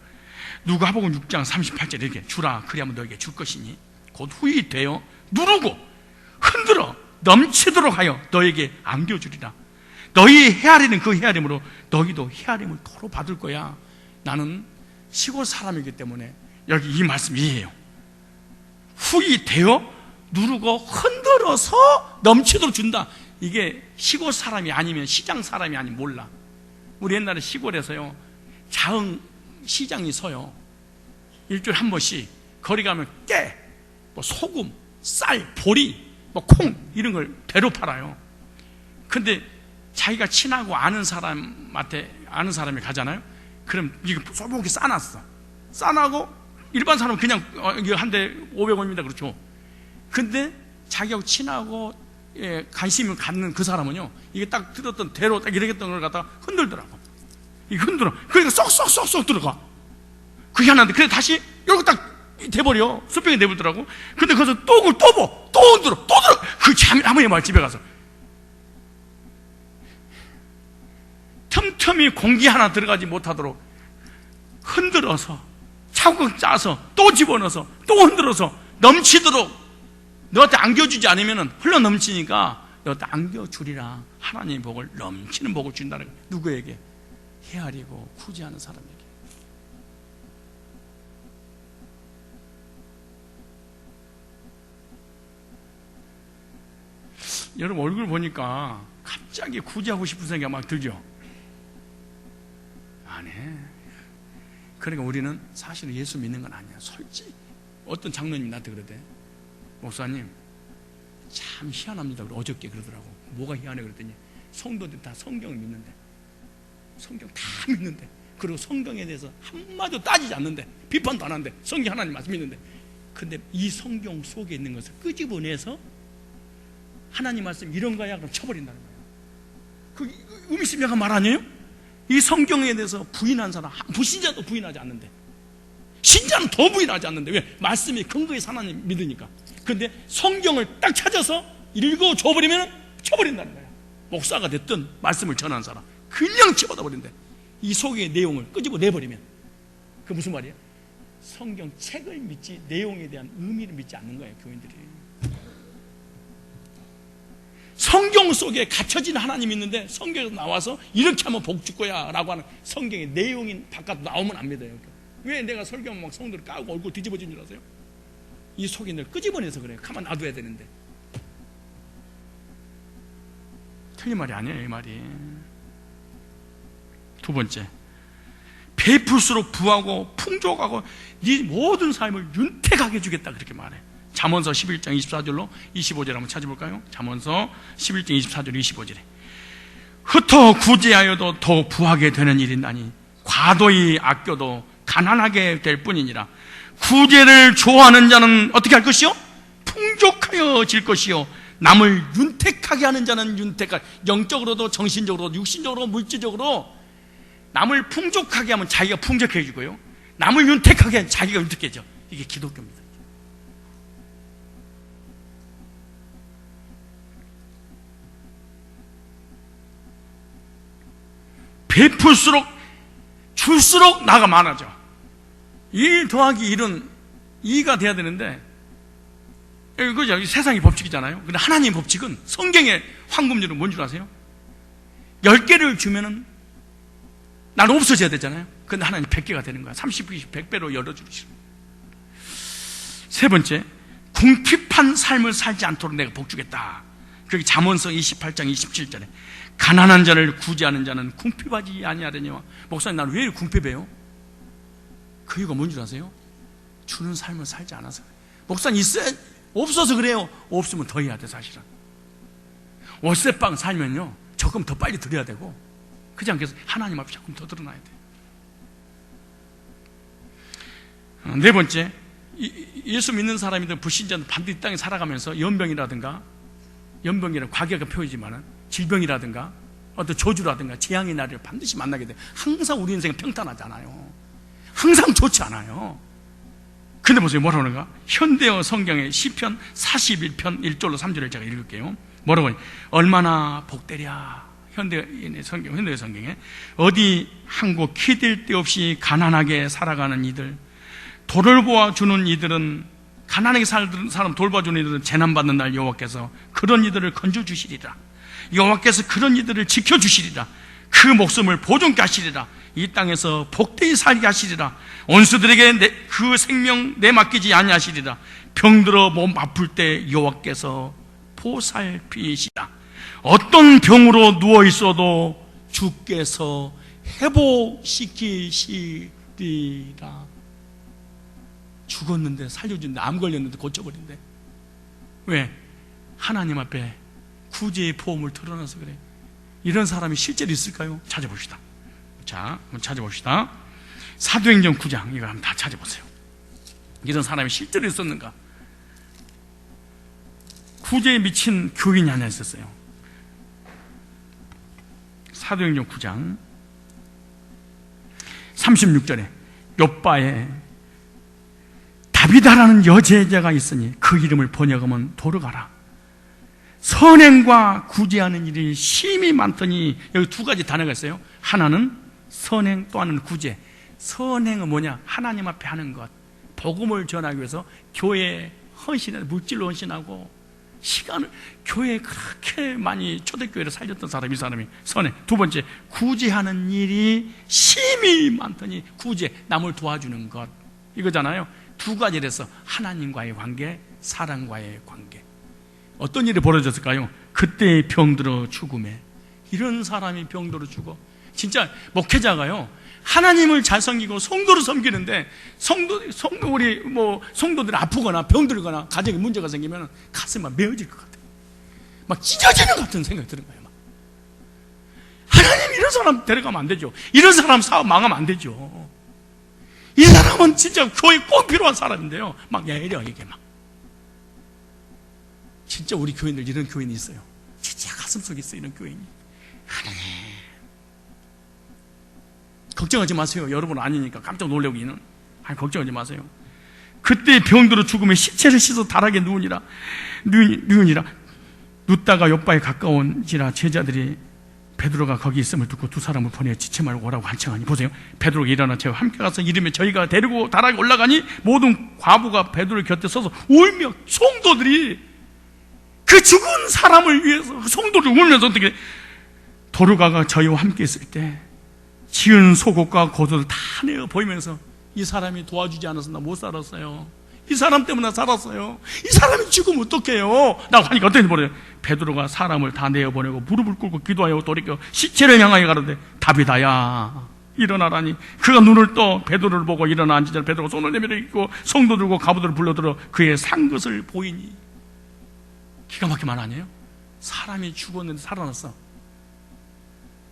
누가복음 6장 38절 이렇게, 주라 그리하면 너에게 줄 것이니 곧 후이 되어 누르고 흔들어 넘치도록 하여 너에게 안겨주리라. 너희 헤아리는 그 헤아림으로 너희도 헤아림을 도로 받을 거야. 나는 시골 사람이기 때문에 여기 이 말씀 이해해요. 훅이 되어 누르고 흔들어서 넘치도록 준다. 이게 시골 사람이 아니면 시장 사람이 아니면 몰라. 우리 옛날에 시골에서요, 자흥 시장이 서요. 일주일에 한 번씩 거리 가면 깨, 뭐 소금, 쌀, 보리, 뭐 콩 이런 걸 배로 팔아요. 근데 자기가 친하고 아는 사람이 가잖아요. 그럼 이거 소복이 싸놨어. 싸나고 일반 사람은 그냥 이거 한 대 500원입니다. 그렇죠. 근데 자기하고 친하고 관심을 갖는 그 사람은요, 이게 딱 들었던 대로 딱 이렇게 했던 걸 갖다가 흔들더라고. 이거 흔들어. 그러니까 쏙쏙쏙쏙 들어가. 그게 하나인데, 그래 다시 이렇게 딱 돼버려. 수평이 내버리더라고. 근데 거기서 또 흔들어. 또 들어. 그 잠이 아무리 말 집에 가서. 틈틈이 공기 하나 들어가지 못하도록 흔들어서 차곡 짜서 또 집어넣어서 또 흔들어서 넘치도록 너한테 안겨주지 않으면 흘러 넘치니까 너한테 안겨주리라. 하나님의 복을, 넘치는 복을 준다는 거예요. 누구에게? 헤아리고 구제하는 사람에게. 여러분 얼굴 보니까 갑자기 구제하고 싶은 생각이 막 들죠? 안 해. 그러니까 우리는 사실은 예수 믿는 건 아니야. 솔직히 어떤 장로님이 나한테 그러대. 목사님 참 희한합니다. 어저께 그러더라고. 뭐가 희한해 그랬더니 성도들 다 성경을 믿는데, 성경 다 믿는데, 그리고 성경에 대해서 한마디도 따지지 않는데, 비판도 안 하는데, 성경 하나님 말씀 믿는데, 근데 이 성경 속에 있는 것을 끄집어내서 하나님 말씀 이런 거야 그럼 쳐버린다는 거야. 그 의미심장한 말 아니에요? 이 성경에 대해서 부인한 사람, 불신자도 부인하지 않는데, 신자는 더 부인하지 않는데, 왜? 말씀이 근거에서 하나님 믿으니까. 근데 성경을 딱 찾아서 읽어줘버리면 쳐버린다는 거야. 목사가 됐든 말씀을 전하는 사람 그냥 집어넣어버린대. 이 속의 내용을 끄집어내버리면. 그 무슨 말이에요? 성경 책을 믿지 내용에 대한 의미를 믿지 않는 거예요, 교인들이. 성경 속에 갇혀진 하나님이 있는데 성경에서 나와서 이렇게 하면 복 줄 거야 라고 하는 성경의 내용이 바깥 나오면 안 믿어요. 왜 내가 설교하면 막 성도를 까고 얼굴 뒤집어진 줄 아세요? 이 속에 늘 끄집어내서 그래요. 가만 놔둬야 되는데. 틀린 말이 아니에요, 이 말이. 두 번째, 베풀수록 부하고 풍족하고 네 모든 삶을 윤택하게 해주겠다 그렇게 말해. 잠언서 11장 24절로 25절 한번 찾아볼까요? 잠언서 11장 24절 25절에 흩어 구제하여도 더 부하게 되는 일이 나니 과도히 아껴도 가난하게 될 뿐이니라. 구제를 좋아하는 자는 어떻게 할 것이요? 풍족하여질 것이요. 남을 윤택하게 하는 자는 윤택하게, 영적으로도 정신적으로도 육신적으로 물질적으로 남을 풍족하게 하면 자기가 풍족해지고요, 남을 윤택하게 하면 자기가 윤택해져. 이게 기독교입니다. 베풀수록 줄수록 나가 많아져. 1 더하기 1은 2가 돼야 되는데, 그죠? 세상의 법칙이잖아요. 근데 하나님의 법칙은, 성경의 황금률은 뭔 줄 아세요? 10개를 주면은 나는 없어져야 되잖아요. 근데 하나님 100개가 되는 거야. 30배, 100배로 열어주시는. 세 번째, 궁핍한 삶을 살지 않도록 내가 복주겠다. 그게 잠언서 28장 27절에 가난한 자를 구제하는 자는 궁핍하지 아니하려니와. 목사님 나는 왜 궁핍해요? 그 이유가 뭔 줄 아세요? 주는 삶을 살지 않아서. 목사님 없어서 그래요. 없으면 더 해야 돼. 사실은 월세방 살면요 조금 더 빨리 드려야 되고, 그렇지 않겠어요? 하나님 앞에 조금 더 드러나야 돼. 네 번째, 예수 믿는 사람이든 불신자든 반드시 이 땅에 살아가면서 연병이라든가, 연병이라는 과거가 표현이지만 질병이라든가 어떤 저주라든가 재앙의 날을 반드시 만나게 돼. 항상 우리 인생은 평탄하지 않아요. 항상 좋지 않아요. 근데 보세요, 뭐라고 하는가? 현대어 성경의 시편 41편 1절로 3절을 제가 읽을게요. 뭐라고 하냐? 얼마나 복되랴. 현대의 성경에 어디 한 곳 키댈 데 없이 가난하게 살아가는 이들, 돌을 보아주는 이들은, 가난하게 사람 돌봐주는 이들은 재난받는 날 여호와께서 그런 이들을 건져주시리라. 여호와께서 그런 이들을 지켜주시리라. 그 목숨을 보존케 하시리라. 이 땅에서 복되이 살게 하시리라. 원수들에게 그 생명 내맡기지 아니하시리라. 병들어 몸 아플 때 여호와께서 보살피시라. 어떤 병으로 누워 있어도 주께서 회복시키시리라. 죽었는데 살려준데, 암 걸렸는데 고쳐버린대. 왜? 하나님 앞에 구제의 포음을 털어놔서 그래. 이런 사람이 실제로 있을까요? 찾아봅시다. 자, 한번 찾아봅시다. 사도행전 9장, 이거 한번 다 찾아보세요. 이런 사람이 실제로 있었는가? 구제에 미친 교인이 하나 있었어요. 사도행전 9장 36절에 욥바에 다비다라는 여제자가 있으니 그 이름을 번역하면 도르가라. 선행과 구제하는 일이 심히 많더니, 여기 두 가지 단어가 있어요. 하나는 선행, 또 하나는 구제. 선행은 뭐냐? 하나님 앞에 하는 것, 복음을 전하기 위해서 교회에 헌신하고, 물질로 헌신하고, 시간을, 교회에 그렇게 많이 초대교회를 살렸던 사람이, 이 사람이 선행. 두 번째, 구제하는 일이 심히 많더니, 구제, 남을 도와주는 것, 이거잖아요. 두 가지에서 하나님과의 관계, 사람과의 관계. 어떤 일이 벌어졌을까요? 그때 병들어 죽음에. 이런 사람이 병들어 죽어. 진짜 목회자가요, 하나님을 잘 섬기고 성도를 섬기는데, 우리 성도들이 아프거나 병들거나 가정에 문제가 생기면 가슴이 막 메어질 것 같아요. 막 찢어지는 것 같은 생각이 드는 거예요. 막. 하나님, 이런 사람 데려가면 안 되죠. 이런 사람 사업 망하면 안 되죠. 이 사람은 진짜 교회 꼭 필요한 사람인데요. 막 야이려, 이게 막. 진짜 우리 교인들 이런 교인이 있어요. 진짜 가슴속에 있어요, 이런 교인이. 하나님, 걱정하지 마세요. 여러분 아니니까 깜짝 놀래기는. 아니, 걱정하지 마세요. 그때 병들어 죽으면 시체를 씻어 다락에 누우니라. 눕다가 욥바에 가까운지라 제자들이 베드로가 거기 있음을 듣고 두 사람을 보내 지체 말고 오라고 간청하니. 보세요. 베드로가 일어나 저와 함께 가서 이르며 저희가 데리고 다락에 올라가니 모든 과부가 베드로 곁에 서서 울며, 성도들이 그 죽은 사람을 위해서 성도를 울면서, 어떻게 도르가가 저희와 함께 있을 때 지은 속옷과 겉옷을 다 내어 보이면서, 이 사람이 도와주지 않아서 나 못 살았어요. 이 사람 때문에 살았어요. 이 사람이 죽으면 어떡해요? 라고 하니까 어떻게 보래요? 베드로가 사람을 다 내어보내고 무릎을 꿇고 기도하여 돌이켜 시체를 향하여 가로되 다비다야 일어나라니. 그가 눈을 떠 베드로를 보고 일어나 앉으자 베드로가 손을 내밀어 있고 성도들과 가부들을 불러들어 그의 산 것을 보이니. 기가 막히게 말 아니에요? 사람이 죽었는데 살아났어.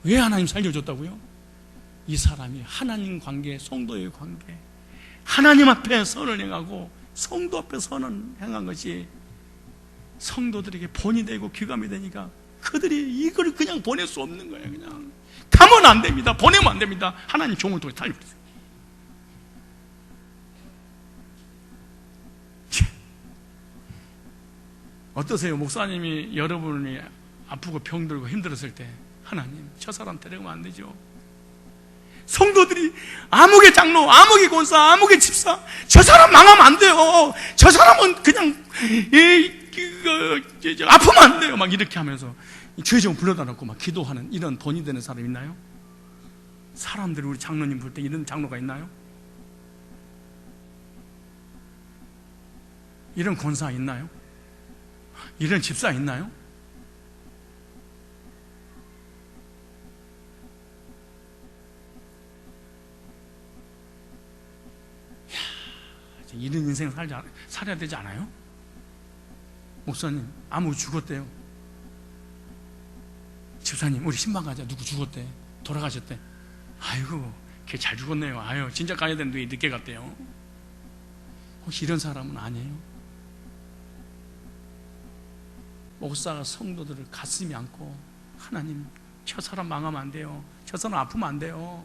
왜 하나님 살려줬다고요? 이 사람이 하나님 관계, 성도의 관계, 하나님 앞에 선을 행하고 성도 앞에 선을 행한 것이 성도들에게 본이 되고 귀감이 되니까 그들이 이걸 그냥 보낼 수 없는 거예요. 그냥 가면 안 됩니다. 보내면 안 됩니다. 하나님 종을 통해 살려주세요. 어떠세요? 목사님이 여러분이 아프고 병들고 힘들었을 때, 하나님, 저 사람 데려가면 안 되죠. 성도들이 아무개 장로, 아무개 권사, 아무개 집사, 저 사람 망하면 안 돼요. 저 사람은 그냥 아프면 안 돼요. 막 이렇게 하면서 죄종 불러다 놓고 막 기도하는 이런 돈이 되는 사람 있나요? 사람들이 우리 장로님 볼 때 이런 장로가 있나요? 이런 권사 있나요? 이런 집사 있나요? 이런 인생 살아야 되지 않아요? 목사님, 아무 죽었대요. 집사님, 우리 신방 가자. 누구 죽었대. 돌아가셨대. 아이고, 걔 잘 죽었네요. 아유, 진짜 가야 되는데 늦게 갔대요. 혹시 이런 사람은 아니에요? 목사가 성도들을 가슴에 안고, 하나님, 저 사람 망하면 안 돼요. 저 사람 아프면 안 돼요.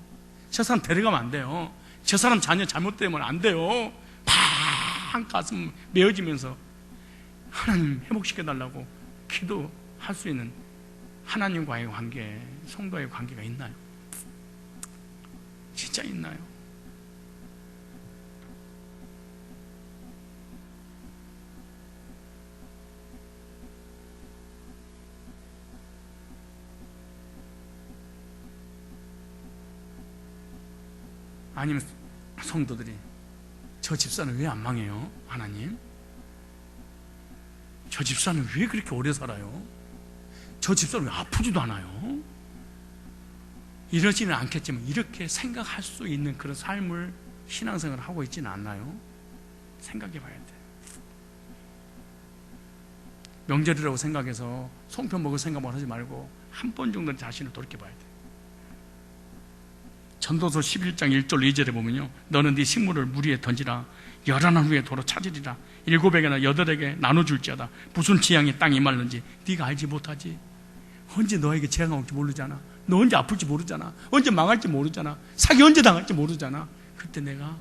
저 사람 데려가면 안 돼요. 저 사람 자녀 잘못되면 안 돼요. 팍 가슴 메어지면서 하나님 회복시켜달라고 기도할 수 있는 하나님과의 관계, 성도의 관계가 있나요? 진짜 있나요? 아니면 성도들이 저 집사는 왜 안 망해요? 하나님, 저 집사는 왜 그렇게 오래 살아요? 저 집사는 왜 아프지도 않아요? 이러지는 않겠지만 이렇게 생각할 수 있는 그런 삶을 신앙생활을 하고 있지는 않나요? 생각해 봐야 돼. 명절이라고 생각해서 송편 먹을 생각만 하지 말고 한 번 정도는 자신을 돌이켜 봐야 돼. 전도서 11장 1절 2절에 보면요, 너는 네 식물을 물 위에 던지라. 열한 후에 도로 찾으리라. 7에게나 8에게 나눠줄지어다. 무슨 재앙이 땅에 임할는지 네가 알지 못하지. 언제 너에게 재앙이 올지 모르잖아. 너 언제 아플지 모르잖아. 언제 망할지 모르잖아. 사기 언제 당할지 모르잖아. 그때 내가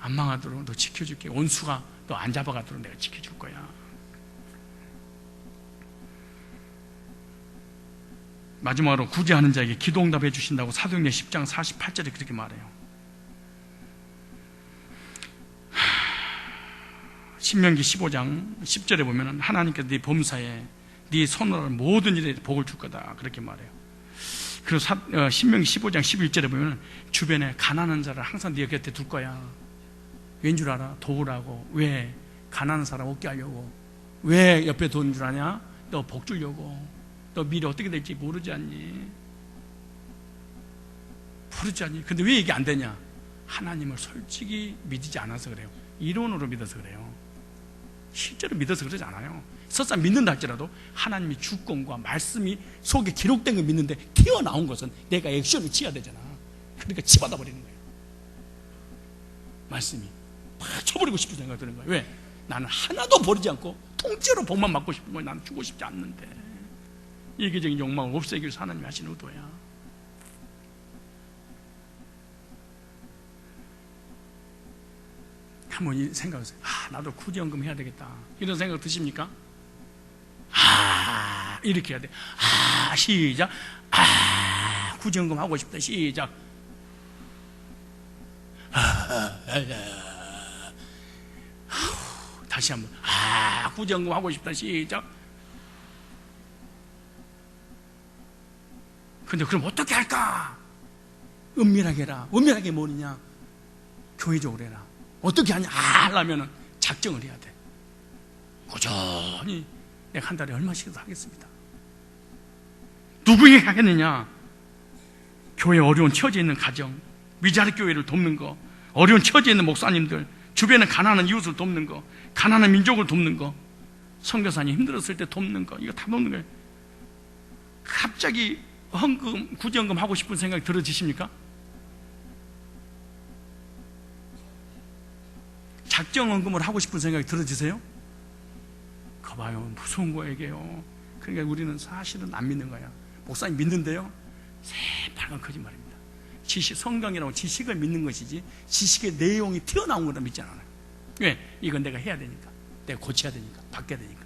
안 망하도록 너 지켜줄게. 원수가 너 안 잡아가도록 내가 지켜줄 거야. 마지막으로 구제하는 자에게 기도응답해 주신다고 사도행전 10장 48절에 그렇게 말해요. 신명기 15장 10절에 보면 하나님께서 네 범사에 네 손으로 하는 모든 일에 복을 줄 거다 그렇게 말해요. 그리고 신명기 15장 11절에 보면 주변에 가난한 자를 항상 네 곁에 둘 거야. 왠 줄 알아? 도우라고. 왜? 가난한 사람 없게 하려고. 왜 옆에 도는 줄 아냐? 너 복 주려고. 너 미래 어떻게 될지 모르지 않니? 모르지 않니? 근데 왜 이게 안 되냐? 하나님을 솔직히 믿지 않아서 그래요. 이론으로 믿어서 그래요. 실제로 믿어서 그러지 않아요. 설사 믿는다 할지라도 하나님이 주권과 말씀이 속에 기록된 걸 믿는데 튀어나온 것은 내가 액션을 취해야 되잖아. 그러니까 치받아 버리는 거예요. 말씀이 막 쳐버리고 싶은 생각이 드는 거예요. 왜? 나는 하나도 버리지 않고 통째로 복만 받고 싶은 거예요. 나는 주고 싶지 않는데. 이기적인 욕망을 없애기 위해서 하나님이 하신 의도야. 한번 이 생각하세요. 나도 구제연금 해야 되겠다. 이런 생각 드십니까? 이렇게 해야 돼. 시작. 구제연금 하고 싶다. 시작. 다시 한번. 구제연금 하고 싶다. 시작. 근데 그럼 어떻게 할까? 은밀하게 해라. 은밀하게 뭐냐? 교회적으로 해라. 어떻게 하냐? 하려면 작정을 해야 돼. 꾸준히 내가 한 달에 얼마씩 하겠습니다. 누구에게 하겠느냐? 교회 어려운 처지에 있는 가정, 미자리 교회를 돕는 거, 어려운 처지에 있는 목사님들, 주변에 가난한 이웃을 돕는 거, 가난한 민족을 돕는 거, 선교사님 힘들었을 때 돕는 거, 이거 다 돕는 거예요. 갑자기 헌금, 구제헌금 하고 싶은 생각이 들어지십니까? 작정헌금을 하고 싶은 생각이 들어지세요? 거봐요, 무서운 거예요. 그러니까 우리는 사실은 안 믿는 거야. 목사님 믿는데요, 새빨간 거짓말입니다. 성경이라고 지식을 믿는 것이지 지식의 내용이 튀어나온 거다 믿지 않아요. 왜? 이건 내가 해야 되니까, 내가 고쳐야 되니까, 바뀌어야 되니까.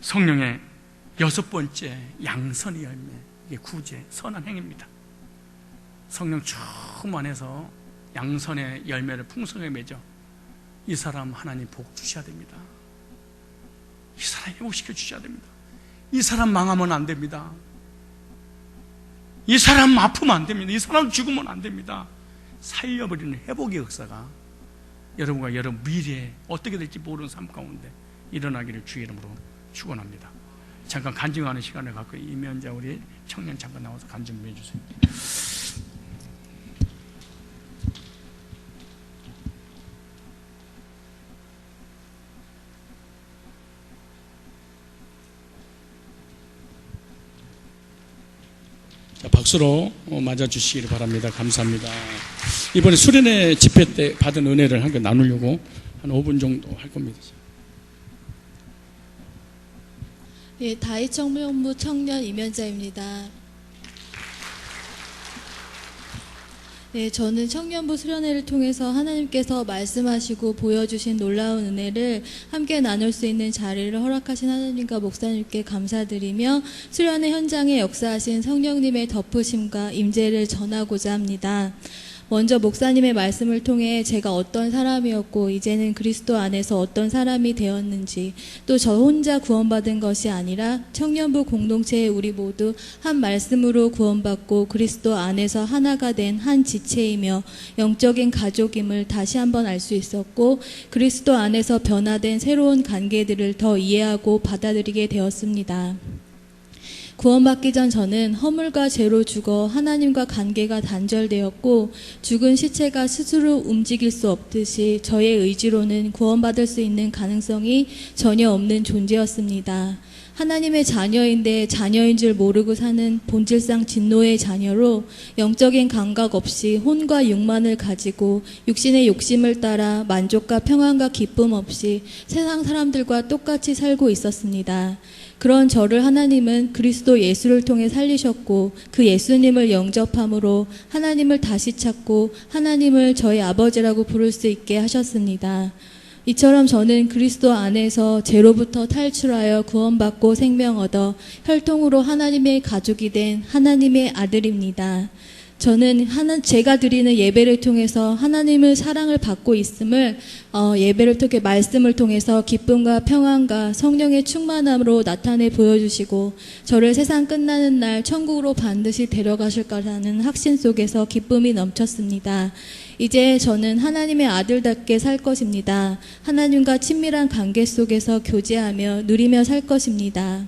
성령의 6번째 양선의 열매, 이게 구제, 선한 행위입니다. 성령 충만해서 양선의 열매를 풍성하게 맺어 이 사람 하나님 복 주셔야 됩니다. 이 사람 회복시켜 주셔야 됩니다. 이 사람 망하면 안 됩니다. 이 사람 아프면 안 됩니다. 이 사람 죽으면 안 됩니다. 살려버리는 회복의 역사가 여러분과 여러분 미래에 어떻게 될지 모르는 삶 가운데 일어나기를 주의 이름으로 축원합니다. 잠깐 간증하는 시간을 갖고 임현자 우리 청년 잠깐 나와서 간증 좀 해주세요. 자, 박수로 맞아주시기를 바랍니다. 감사합니다. 이번에 수련회 집회 때 받은 은혜를 함께 나누려고 한 5분 정도 할 겁니다. 예, 다이청년부 청년 임현자입니다. 네, 저는 청년부 수련회를 통해서 하나님께서 말씀하시고 보여주신 놀라운 은혜를 함께 나눌 수 있는 자리를 허락하신 하나님과 목사님께 감사드리며 수련회 현장에 역사하신 성령님의 덮으심과 임재를 전하고자 합니다. 먼저 목사님의 말씀을 통해 제가 어떤 사람이었고 이제는 그리스도 안에서 어떤 사람이 되었는지, 또 저 혼자 구원받은 것이 아니라 청년부 공동체의 우리 모두 한 말씀으로 구원받고 그리스도 안에서 하나가 된 한 지체이며 영적인 가족임을 다시 한번 알 수 있었고, 그리스도 안에서 변화된 새로운 관계들을 더 이해하고 받아들이게 되었습니다. 구원받기 전 저는 허물과 죄로 죽어 하나님과 관계가 단절되었고, 죽은 시체가 스스로 움직일 수 없듯이 저의 의지로는 구원받을 수 있는 가능성이 전혀 없는 존재였습니다. 하나님의 자녀인데 자녀인 줄 모르고 사는 본질상 진노의 자녀로 영적인 감각 없이 혼과 육만을 가지고 육신의 욕심을 따라 만족과 평안과 기쁨 없이 세상 사람들과 똑같이 살고 있었습니다. 그런 저를 하나님은 그리스도 예수를 통해 살리셨고, 그 예수님을 영접함으로 하나님을 다시 찾고 하나님을 저의 아버지라고 부를 수 있게 하셨습니다. 이처럼 저는 그리스도 안에서 죄로부터 탈출하여 구원받고 생명 얻어 혈통으로 하나님의 가족이 된 하나님의 아들입니다. 저는 제가 드리는 예배를 통해서 하나님의 사랑을 받고 있음을 예배를 통해 말씀을 통해서 기쁨과 평안과 성령의 충만함으로 나타내 보여주시고, 저를 세상 끝나는 날 천국으로 반드시 데려가실 거라는 확신 속에서 기쁨이 넘쳤습니다. 이제 저는 하나님의 아들답게 살 것입니다. 하나님과 친밀한 관계 속에서 교제하며 누리며 살 것입니다.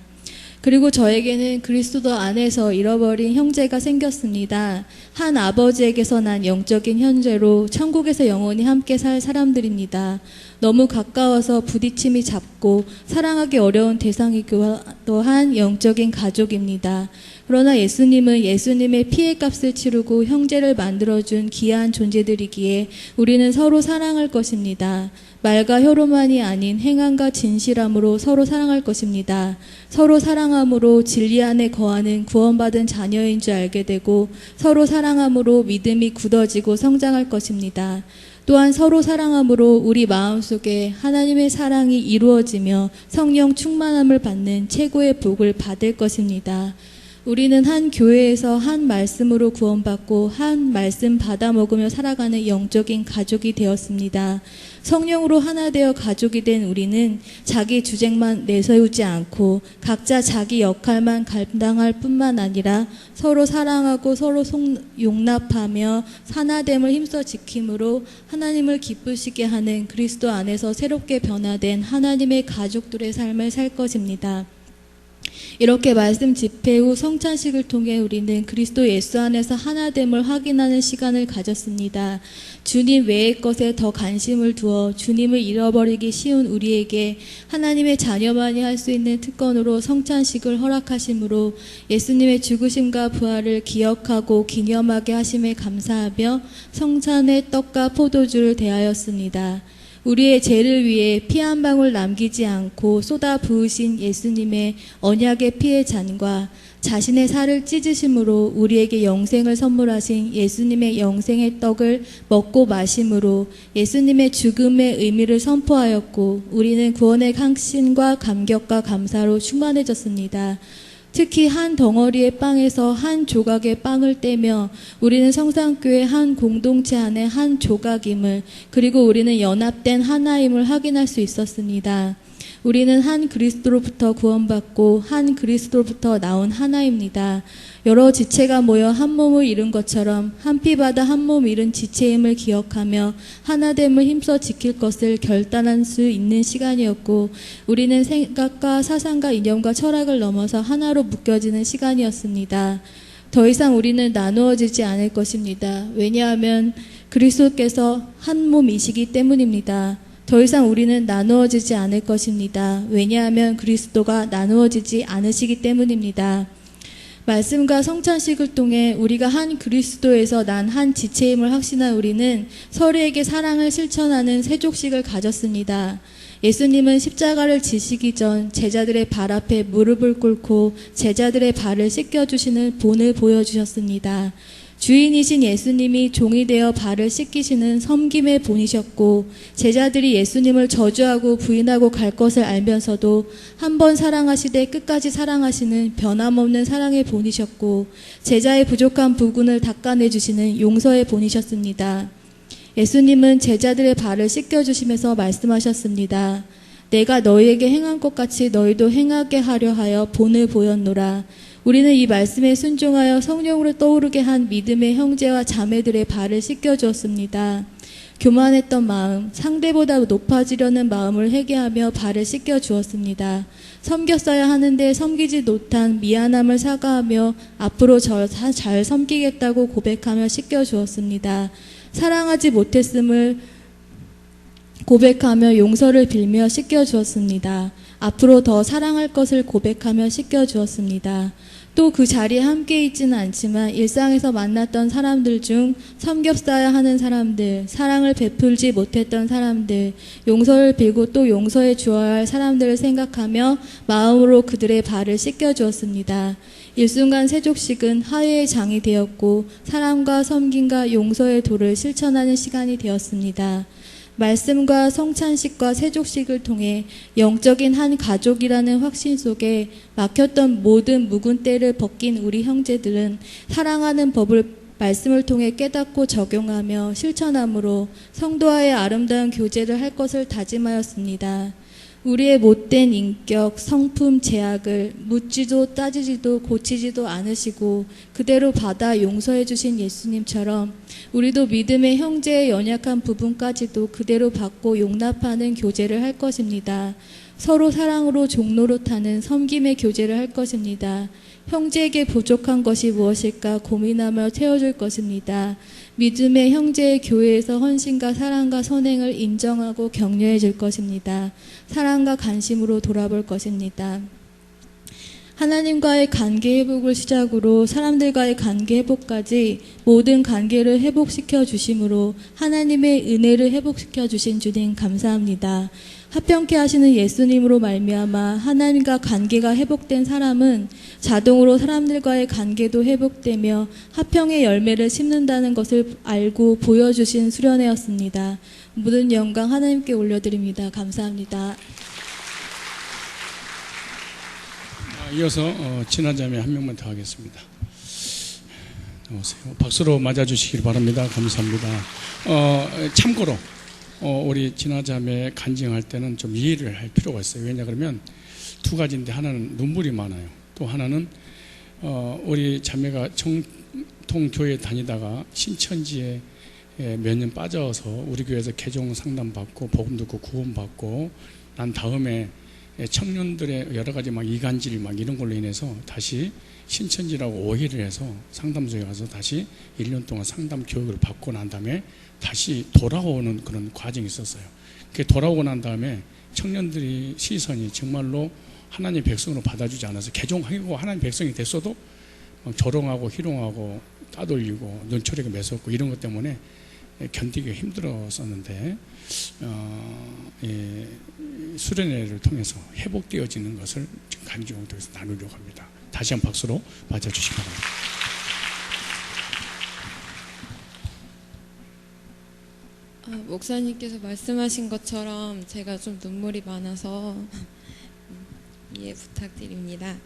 그리고 저에게는 그리스도 안에서 잃어버린 형제가 생겼습니다. 한 아버지에게서 난 영적인 형제로 천국에서 영원히 함께 살 사람들입니다. 너무 가까워서 부딪힘이 잦고 사랑하기 어려운 대상이기도 한 영적인 가족입니다. 그러나 예수님은 예수님의 피의 값을 치르고 형제를 만들어준 귀한 존재들이기에 우리는 서로 사랑할 것입니다. 말과 혀로만이 아닌 행함과 진실함으로 서로 사랑할 것입니다. 서로 사랑함으로 진리 안에 거하는 구원받은 자녀인 줄 알게 되고, 서로 사랑함으로 믿음이 굳어지고 성장할 것입니다. 또한 서로 사랑함으로 우리 마음속에 하나님의 사랑이 이루어지며 성령 충만함을 받는 최고의 복을 받을 것입니다. 우리는 한 교회에서 한 말씀으로 구원받고 한 말씀 받아 먹으며 살아가는 영적인 가족이 되었습니다. 성령으로 하나 되어 가족이 된 우리는 자기 주쟁만 내세우지 않고 각자 자기 역할만 감당할 뿐만 아니라 서로 사랑하고 서로 용납하며 하나됨을 힘써 지킴으로 하나님을 기쁘시게 하는 그리스도 안에서 새롭게 변화된 하나님의 가족들의 삶을 살 것입니다. 이렇게 말씀 집회 후 성찬식을 통해 우리는 그리스도 예수 안에서 하나됨을 확인하는 시간을 가졌습니다. 주님 외의 것에 더 관심을 두어 주님을 잃어버리기 쉬운 우리에게 하나님의 자녀만이 할 수 있는 특권으로 성찬식을 허락하심으로 예수님의 죽으심과 부활을 기억하고 기념하게 하심에 감사하며 성찬의 떡과 포도주를 대하였습니다. 우리의 죄를 위해 피 한 방울 남기지 않고 쏟아 부으신 예수님의 언약의 피의 잔과 자신의 살을 찢으심으로 우리에게 영생을 선물하신 예수님의 영생의 떡을 먹고 마심으로 예수님의 죽음의 의미를 선포하였고, 우리는 구원의 확신과 감격과 감사로 충만해졌습니다. 특히 한 덩어리의 빵에서 한 조각의 빵을 떼며 우리는 성산교회 한 공동체 안에 한 조각임을, 그리고 우리는 연합된 하나임을 확인할 수 있었습니다. 우리는 한 그리스도로부터 구원받고 한 그리스도로부터 나온 하나입니다. 여러 지체가 모여 한 몸을 이룬 것처럼 한 피 받아 한 몸 이룬 지체임을 기억하며 하나됨을 힘써 지킬 것을 결단할 수 있는 시간이었고, 우리는 생각과 사상과 이념과 철학을 넘어서 하나로 묶여지는 시간이었습니다. 더 이상 우리는 나누어지지 않을 것입니다. 왜냐하면 그리스도께서 한 몸이시기 때문입니다. 더 이상 우리는 나누어지지 않을 것입니다. 왜냐하면 그리스도가 나누어지지 않으시기 때문입니다. 말씀과 성찬식을 통해 우리가 한 그리스도에서 난 한 지체임을 확신한 우리는 서로에게 사랑을 실천하는 세족식을 가졌습니다. 예수님은 십자가를 지시기 전 제자들의 발 앞에 무릎을 꿇고 제자들의 발을 씻겨주시는 본을 보여주셨습니다. 주인이신 예수님이 종이 되어 발을 씻기시는 섬김의 본이셨고 제자들이 예수님을 저주하고 부인하고 갈 것을 알면서도 한 번 사랑하시되 끝까지 사랑하시는 변함없는 사랑의 본이셨고 제자의 부족한 부분을 닦아내주시는 용서의 본이셨습니다. 예수님은 제자들의 발을 씻겨주시면서 말씀하셨습니다. 내가 너희에게 행한 것 같이 너희도 행하게 하려 하여 본을 보였노라. 우리는 이 말씀에 순종하여 성령으로 떠오르게 한 믿음의 형제와 자매들의 발을 씻겨주었습니다. 교만했던 마음, 상대보다 높아지려는 마음을 회개하며 발을 씻겨주었습니다. 섬겼어야 하는데 섬기지 못한 미안함을 사과하며 앞으로 잘 섬기겠다고 고백하며 씻겨주었습니다. 사랑하지 못했음을 고백하며 용서를 빌며 씻겨주었습니다. 앞으로 더 사랑할 것을 고백하며 씻겨주었습니다. 또 그 자리에 함께 있지는 않지만 일상에서 만났던 사람들 중 섬겹어야 하는 사람들, 사랑을 베풀지 못했던 사람들, 용서를 빌고 또 용서해 주어야 할 사람들을 생각하며 마음으로 그들의 발을 씻겨주었습니다. 일순간 세족식은 화해의 장이 되었고 사랑과 섬김과 용서의 도를 실천하는 시간이 되었습니다. 말씀과 성찬식과 세족식을 통해 영적인 한 가족이라는 확신 속에 막혔던 모든 묵은 때를 벗긴 우리 형제들은 사랑하는 법을 말씀을 통해 깨닫고 적용하며 실천함으로 성도와의 아름다운 교제를 할 것을 다짐하였습니다. 우리의 못된 인격, 성품, 제약을 묻지도 따지지도 고치지도 않으시고 그대로 받아 용서해 주신 예수님처럼 우리도 믿음의 형제의 연약한 부분까지도 그대로 받고 용납하는 교제를 할 것입니다. 서로 사랑으로 종노릇하는 섬김의 교제를 할 것입니다. 형제에게 부족한 것이 무엇일까 고민하며 채워줄 것입니다. 믿음의 형제의 교회에서 헌신과 사랑과 선행을 인정하고 격려해 줄 것입니다. 사랑과 관심으로 돌아볼 것입니다. 하나님과의 관계 회복을 시작으로 사람들과의 관계 회복까지 모든 관계를 회복시켜 주심으로 하나님의 은혜를 회복시켜 주신 주님 감사합니다. 합평케 하시는 예수님으로 말미암아 하나님과 관계가 회복된 사람은 자동으로 사람들과의 관계도 회복되며 합평의 열매를 심는다는 것을 알고 보여주신 수련회였습니다. 모든 영광 하나님께 올려드립니다. 감사합니다. 이어서 친화자매 한 명만 더 하겠습니다. 나오세요. 박수로 맞아주시길 바랍니다. 감사합니다. 참고로 우리 친화자매 간증할 때는 좀 이해를 할 필요가 있어요. 왜냐 그러면 두 가지인데 하나는 눈물이 많아요. 또 하나는 우리 자매가 정통교회 다니다가 신천지에 몇 년 빠져서 우리 교회에서 개종 상담받고 복음 듣고 구원받고 난 다음에 청년들의 여러 가지 막 이간질 막 이런 걸로 인해서 다시 신천지라고 오해를 해서 상담소에 가서 다시 1년 동안 상담 교육을 받고 난 다음에 다시 돌아오는 그런 과정이 있었어요. 그게 돌아오고 난 다음에 청년들이 시선이 정말로 하나님 백성으로 받아주지 않아서 개종하고 하나님 백성이 됐어도 막 조롱하고 희롱하고 따돌리고 눈초리가 매섭고 이런 것 때문에 견디기가 힘들었었는데 수련회를 통해서 회복되어지는 것을 지금 간증을 통해서 나누려고 합니다. 다시 한 박수로 맞아주시기 바랍니다. 목사님께서 말씀하신 것처럼 제가 좀 눈물이 많아서 이해 부탁드립니다.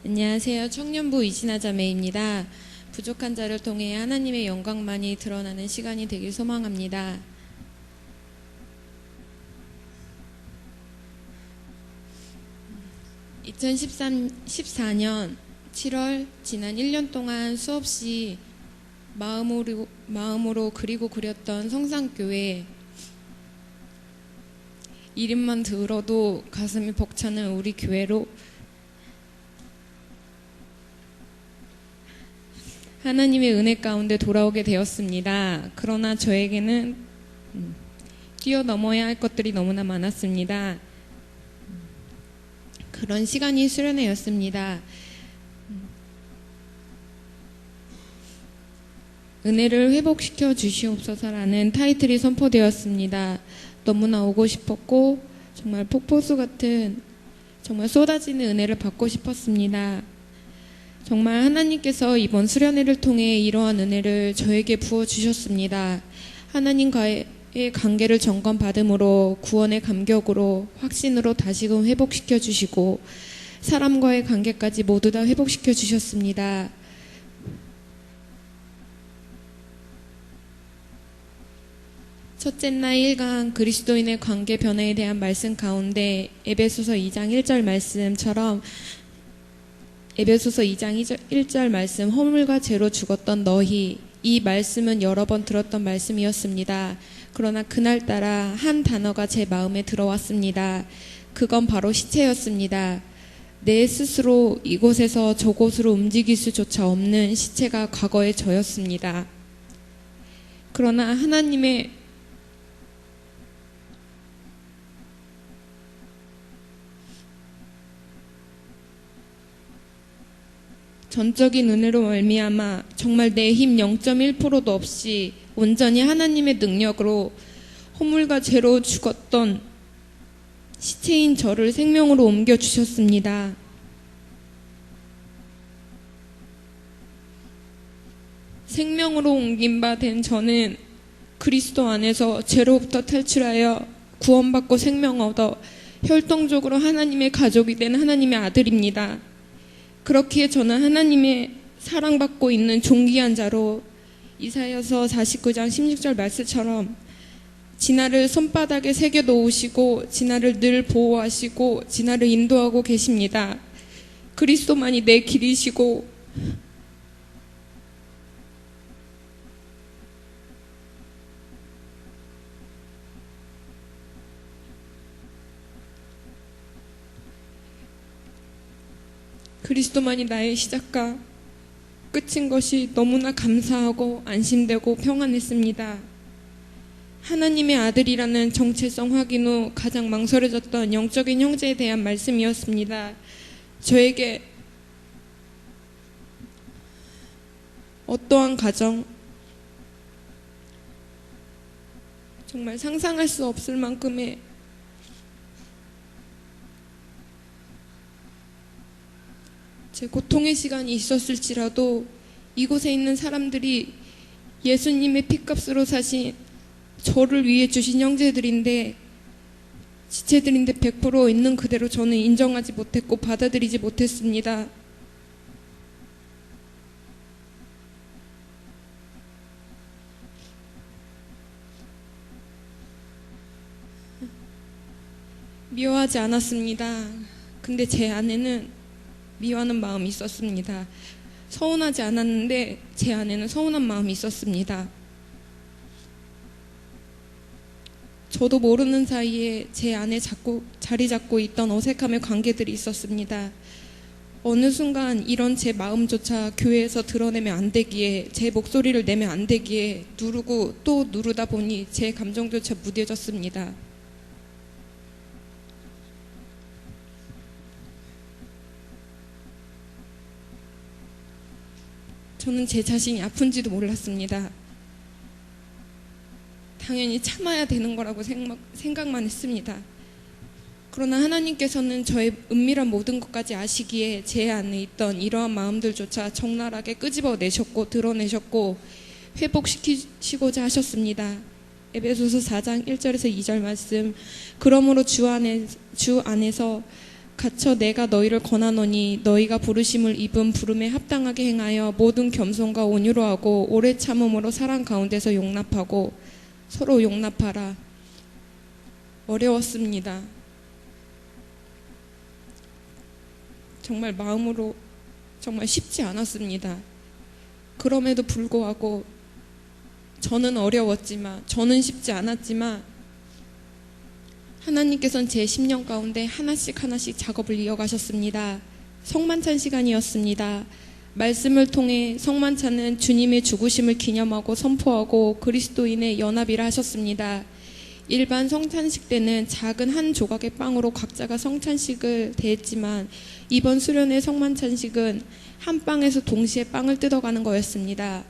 안녕하세요. 청년부 이진아 자매입니다. 부족한 자를 통해 하나님의 영광만이 드러나는 시간이 되길 소망합니다. (2014년 7월) 지난 1년 동안 수없이 마음으로 그리고 그렸던 성산교회, 이름만 들어도 가슴이 벅차는 우리 교회로 하나님의 은혜 가운데 돌아오게 되었습니다. 그러나 저에게는 뛰어넘어야 할 것들이 너무나 많았습니다. 그런 시간이 수련회였습니다. 은혜를 회복시켜 주시옵소서라는 타이틀이 선포되었습니다. 너무나 오고 싶었고 정말 폭포수 같은 정말 쏟아지는 은혜를 받고 싶었습니다. 정말 하나님께서 이번 수련회를 통해 이러한 은혜를 저에게 부어주셨습니다. 하나님과의 관계를 점검받음으로 구원의 감격으로 확신으로 다시금 회복시켜 주시고 사람과의 관계까지 모두 다 회복시켜 주셨습니다. 첫째 날 1강 그리스도인의 관계 변화에 대한 말씀 가운데 에베소서 2장 1절 말씀처럼 에베소서 2장 1절 말씀 허물과 죄로 죽었던 너희 이 말씀은 여러 번 들었던 말씀이었습니다. 그러나 그날따라 한 단어가 제 마음에 들어왔습니다. 그건 바로 시체였습니다. 내 스스로 이곳에서 저곳으로 움직일 수조차 없는 시체가 과거의 저였습니다. 그러나 하나님의 전적인 은혜로 말미암아 정말 내 힘 0.1%도 없이 온전히 하나님의 능력으로 허물과 죄로 죽었던 시체인 저를 생명으로 옮겨주셨습니다. 생명으로 옮긴 바 된 저는 그리스도 안에서 죄로부터 탈출하여 구원받고 생명 얻어 혈통적으로 하나님의 가족이 된 하나님의 아들입니다. 그렇기에 저는 하나님의 사랑받고 있는 존귀한 자로 이사야서 49장 16절 말씀처럼 진나를 손바닥에 새겨 놓으시고 진나를 늘 보호하시고 진나를 인도하고 계십니다. 그리스도만이 내 길이시고 그리스도만이 나의 시작과 끝인 것이 너무나 감사하고 안심되고 평안했습니다. 하나님의 아들이라는 정체성 확인 후 가장 망설여졌던 영적인 형제에 대한 말씀이었습니다. 저에게 어떠한 가정, 정말 상상할 수 없을 만큼의 제 고통의 시간이 있었을지라도 이곳에 있는 사람들이 예수님의 피값으로 사신 저를 위해 주신 형제들인데 지체들인데 100% 있는 그대로 저는 인정하지 못했고 받아들이지 못했습니다. 미워하지 않았습니다. 근데 제 안에는 미워하는 마음이 있었습니다. 서운하지 않았는데 제 안에는 서운한 마음이 있었습니다. 저도 모르는 사이에 제 안에 자리 잡고 있던 어색함의 관계들이 있었습니다. 어느 순간 이런 제 마음조차 교회에서 드러내면 안 되기에 제 목소리를 내면 안 되기에 누르고 또 누르다 보니 제 감정조차 무뎌졌습니다. 저는 제 자신이 아픈지도 몰랐습니다. 당연히 참아야 되는 거라고 생각만 했습니다. 그러나 하나님께서는 저의 은밀한 모든 것까지 아시기에 제 안에 있던 이러한 마음들조차 적나라하게 끄집어내셨고 드러내셨고 회복시키시고자 하셨습니다. 에베소서 4장 1절에서 2절 말씀, 그러므로 주 안에서 갇혀 내가 너희를 권하노니 너희가 부르심을 입은 부름에 합당하게 행하여 모든 겸손과 온유로 하고 오래 참음으로 사랑 가운데서 용납하고 서로 용납하라. 어려웠습니다. 정말 마음으로 정말 쉽지 않았습니다. 그럼에도 불구하고 저는 어려웠지만 저는 쉽지 않았지만 하나님께서는 제 10년 가운데 하나씩 작업을 이어가셨습니다. 성만찬 시간이었습니다. 말씀을 통해 성만찬은 주님의 죽으심을 기념하고 선포하고 그리스도인의 연합이라 하셨습니다. 일반 성찬식 때는 작은 한 조각의 빵으로 각자가 성찬식을 대했지만 이번 수련회 성만찬식은 한 빵에서 동시에 빵을 뜯어가는 거였습니다.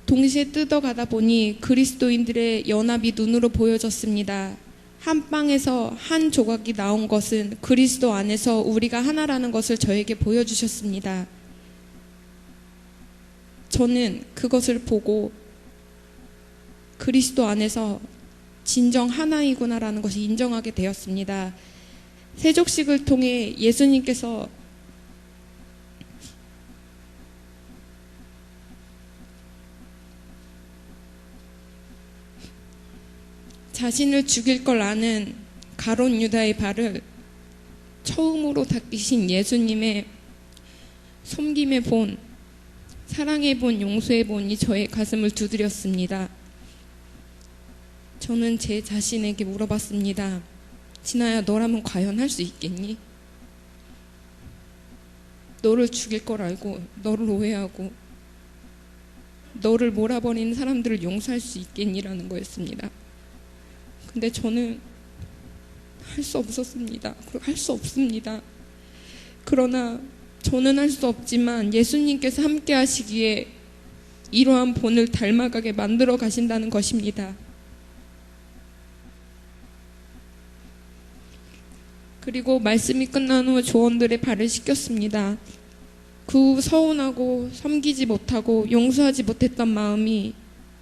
동시에 뜯어가다 보니 그리스도인들의 연합이 눈으로 보여졌습니다. 한 빵에서 한 조각이 나온 것은 그리스도 안에서 우리가 하나라는 것을 저에게 보여주셨습니다. 저는 그것을 보고 그리스도 안에서 진정 하나이구나라는 것을 인정하게 되었습니다. 세족식을 통해 예수님께서 자신을 죽일 걸 아는 가룟 유다의 발을 처음으로 닦으신 예수님의 섬김의 본, 사랑의 본, 용서의 본이 저의 가슴을 두드렸습니다. 저는 제 자신에게 물어봤습니다. 진아야, 너라면 과연 할 수 있겠니? 너를 죽일 걸 알고 너를 오해하고 너를 몰아버리는 사람들을 용서할 수 있겠니라는 거였습니다. 근데 저는 할 수 없었습니다. 할 수 없습니다. 그러나 저는 할 수 없지만 예수님께서 함께 하시기에 이러한 본을 닮아가게 만들어 가신다는 것입니다. 그리고 말씀이 끝난 후 조원들의 발을 씻겼습니다. 그 후 서운하고 섬기지 못하고 용서하지 못했던 마음이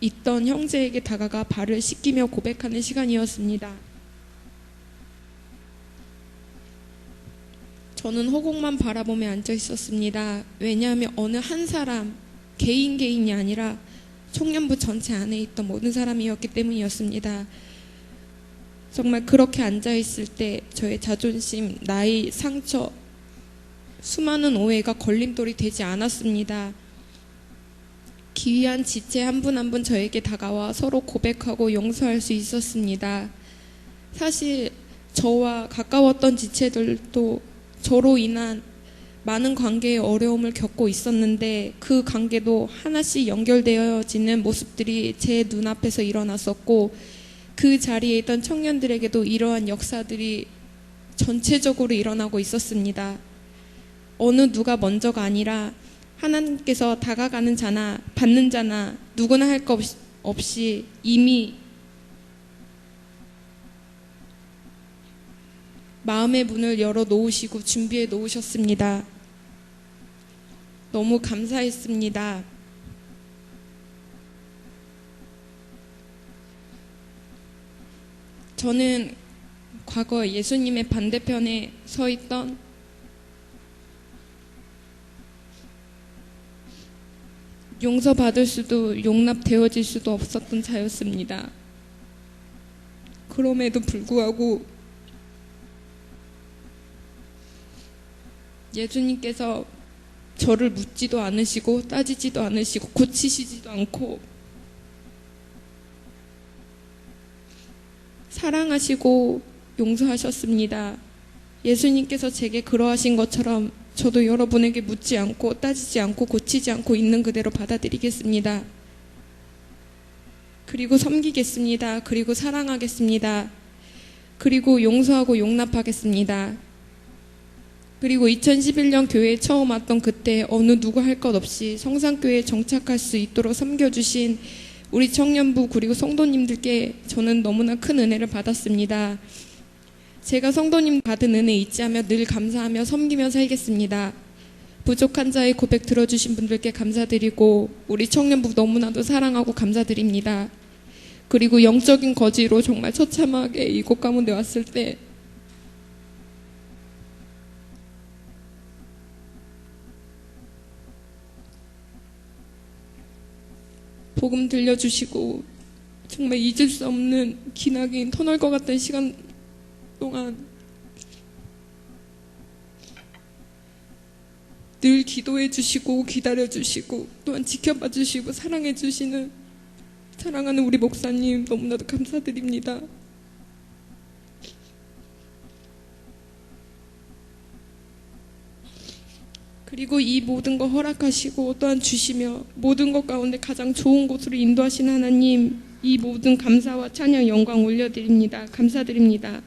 있던 형제에게 다가가 발을 씻기며 고백하는 시간이었습니다. 저는 허공만 바라보며 앉아 있었습니다. 왜냐하면 어느 한 사람, 개인이 아니라 청년부 전체 안에 있던 모든 사람이었기 때문이었습니다. 정말 그렇게 앉아 있을 때 저의 자존심, 나이, 상처, 수많은 오해가 걸림돌이 되지 않았습니다. 기이한 지체 한 분 한 분 저에게 다가와 서로 고백하고 용서할 수 있었습니다. 사실 저와 가까웠던 지체들도 저로 인한 많은 관계의 어려움을 겪고 있었는데 그 관계도 하나씩 연결되어지는 모습들이 제 눈앞에서 일어났었고 그 자리에 있던 청년들에게도 이러한 역사들이 전체적으로 일어나고 있었습니다. 어느 누가 먼저가 아니라 하나님께서 다가가는 자나 받는 자나 누구나 할 것 없이 이미 마음의 문을 열어 놓으시고 준비해 놓으셨습니다. 너무 감사했습니다. 저는 과거 예수님의 반대편에 서 있던 용서받을 수도 용납되어질 수도 없었던 자였습니다. 그럼에도 불구하고 예수님께서 저를 묻지도 않으시고 따지지도 않으시고 고치시지도 않고 사랑하시고 용서하셨습니다. 예수님께서 제게 그러하신 것처럼 저도 여러분에게 묻지 않고 따지지 않고 고치지 않고 있는 그대로 받아들이겠습니다. 그리고 섬기겠습니다. 그리고 사랑하겠습니다. 그리고 용서하고 용납하겠습니다. 그리고 2011년 교회에 처음 왔던 그때 어느 누구 할 것 없이 성산교회에 정착할 수 있도록 섬겨주신 우리 청년부 그리고 성도님들께 저는 너무나 큰 은혜를 받았습니다. 제가 성도님 받은 은혜 잊지 않으며 늘 감사하며 섬기며 살겠습니다. 부족한 자의 고백 들어주신 분들께 감사드리고 우리 청년부 너무나도 사랑하고 감사드립니다. 그리고 영적인 거지로 정말 처참하게 이곳 가운데 왔을 때 복음 들려주시고 정말 잊을 수 없는 기나긴 터널 것 같은 시간 동안 늘 기도해 주시고 기다려 주시고 또한 지켜봐 주시고 사랑해 주시는 사랑하는 우리 목사님 너무나도 감사드립니다. 그리고 이 모든 거 허락하시고 또한 주시며 모든 것 가운데 가장 좋은 곳으로 인도하신 하나님 이 모든 감사와 찬양 영광 올려드립니다. 감사드립니다.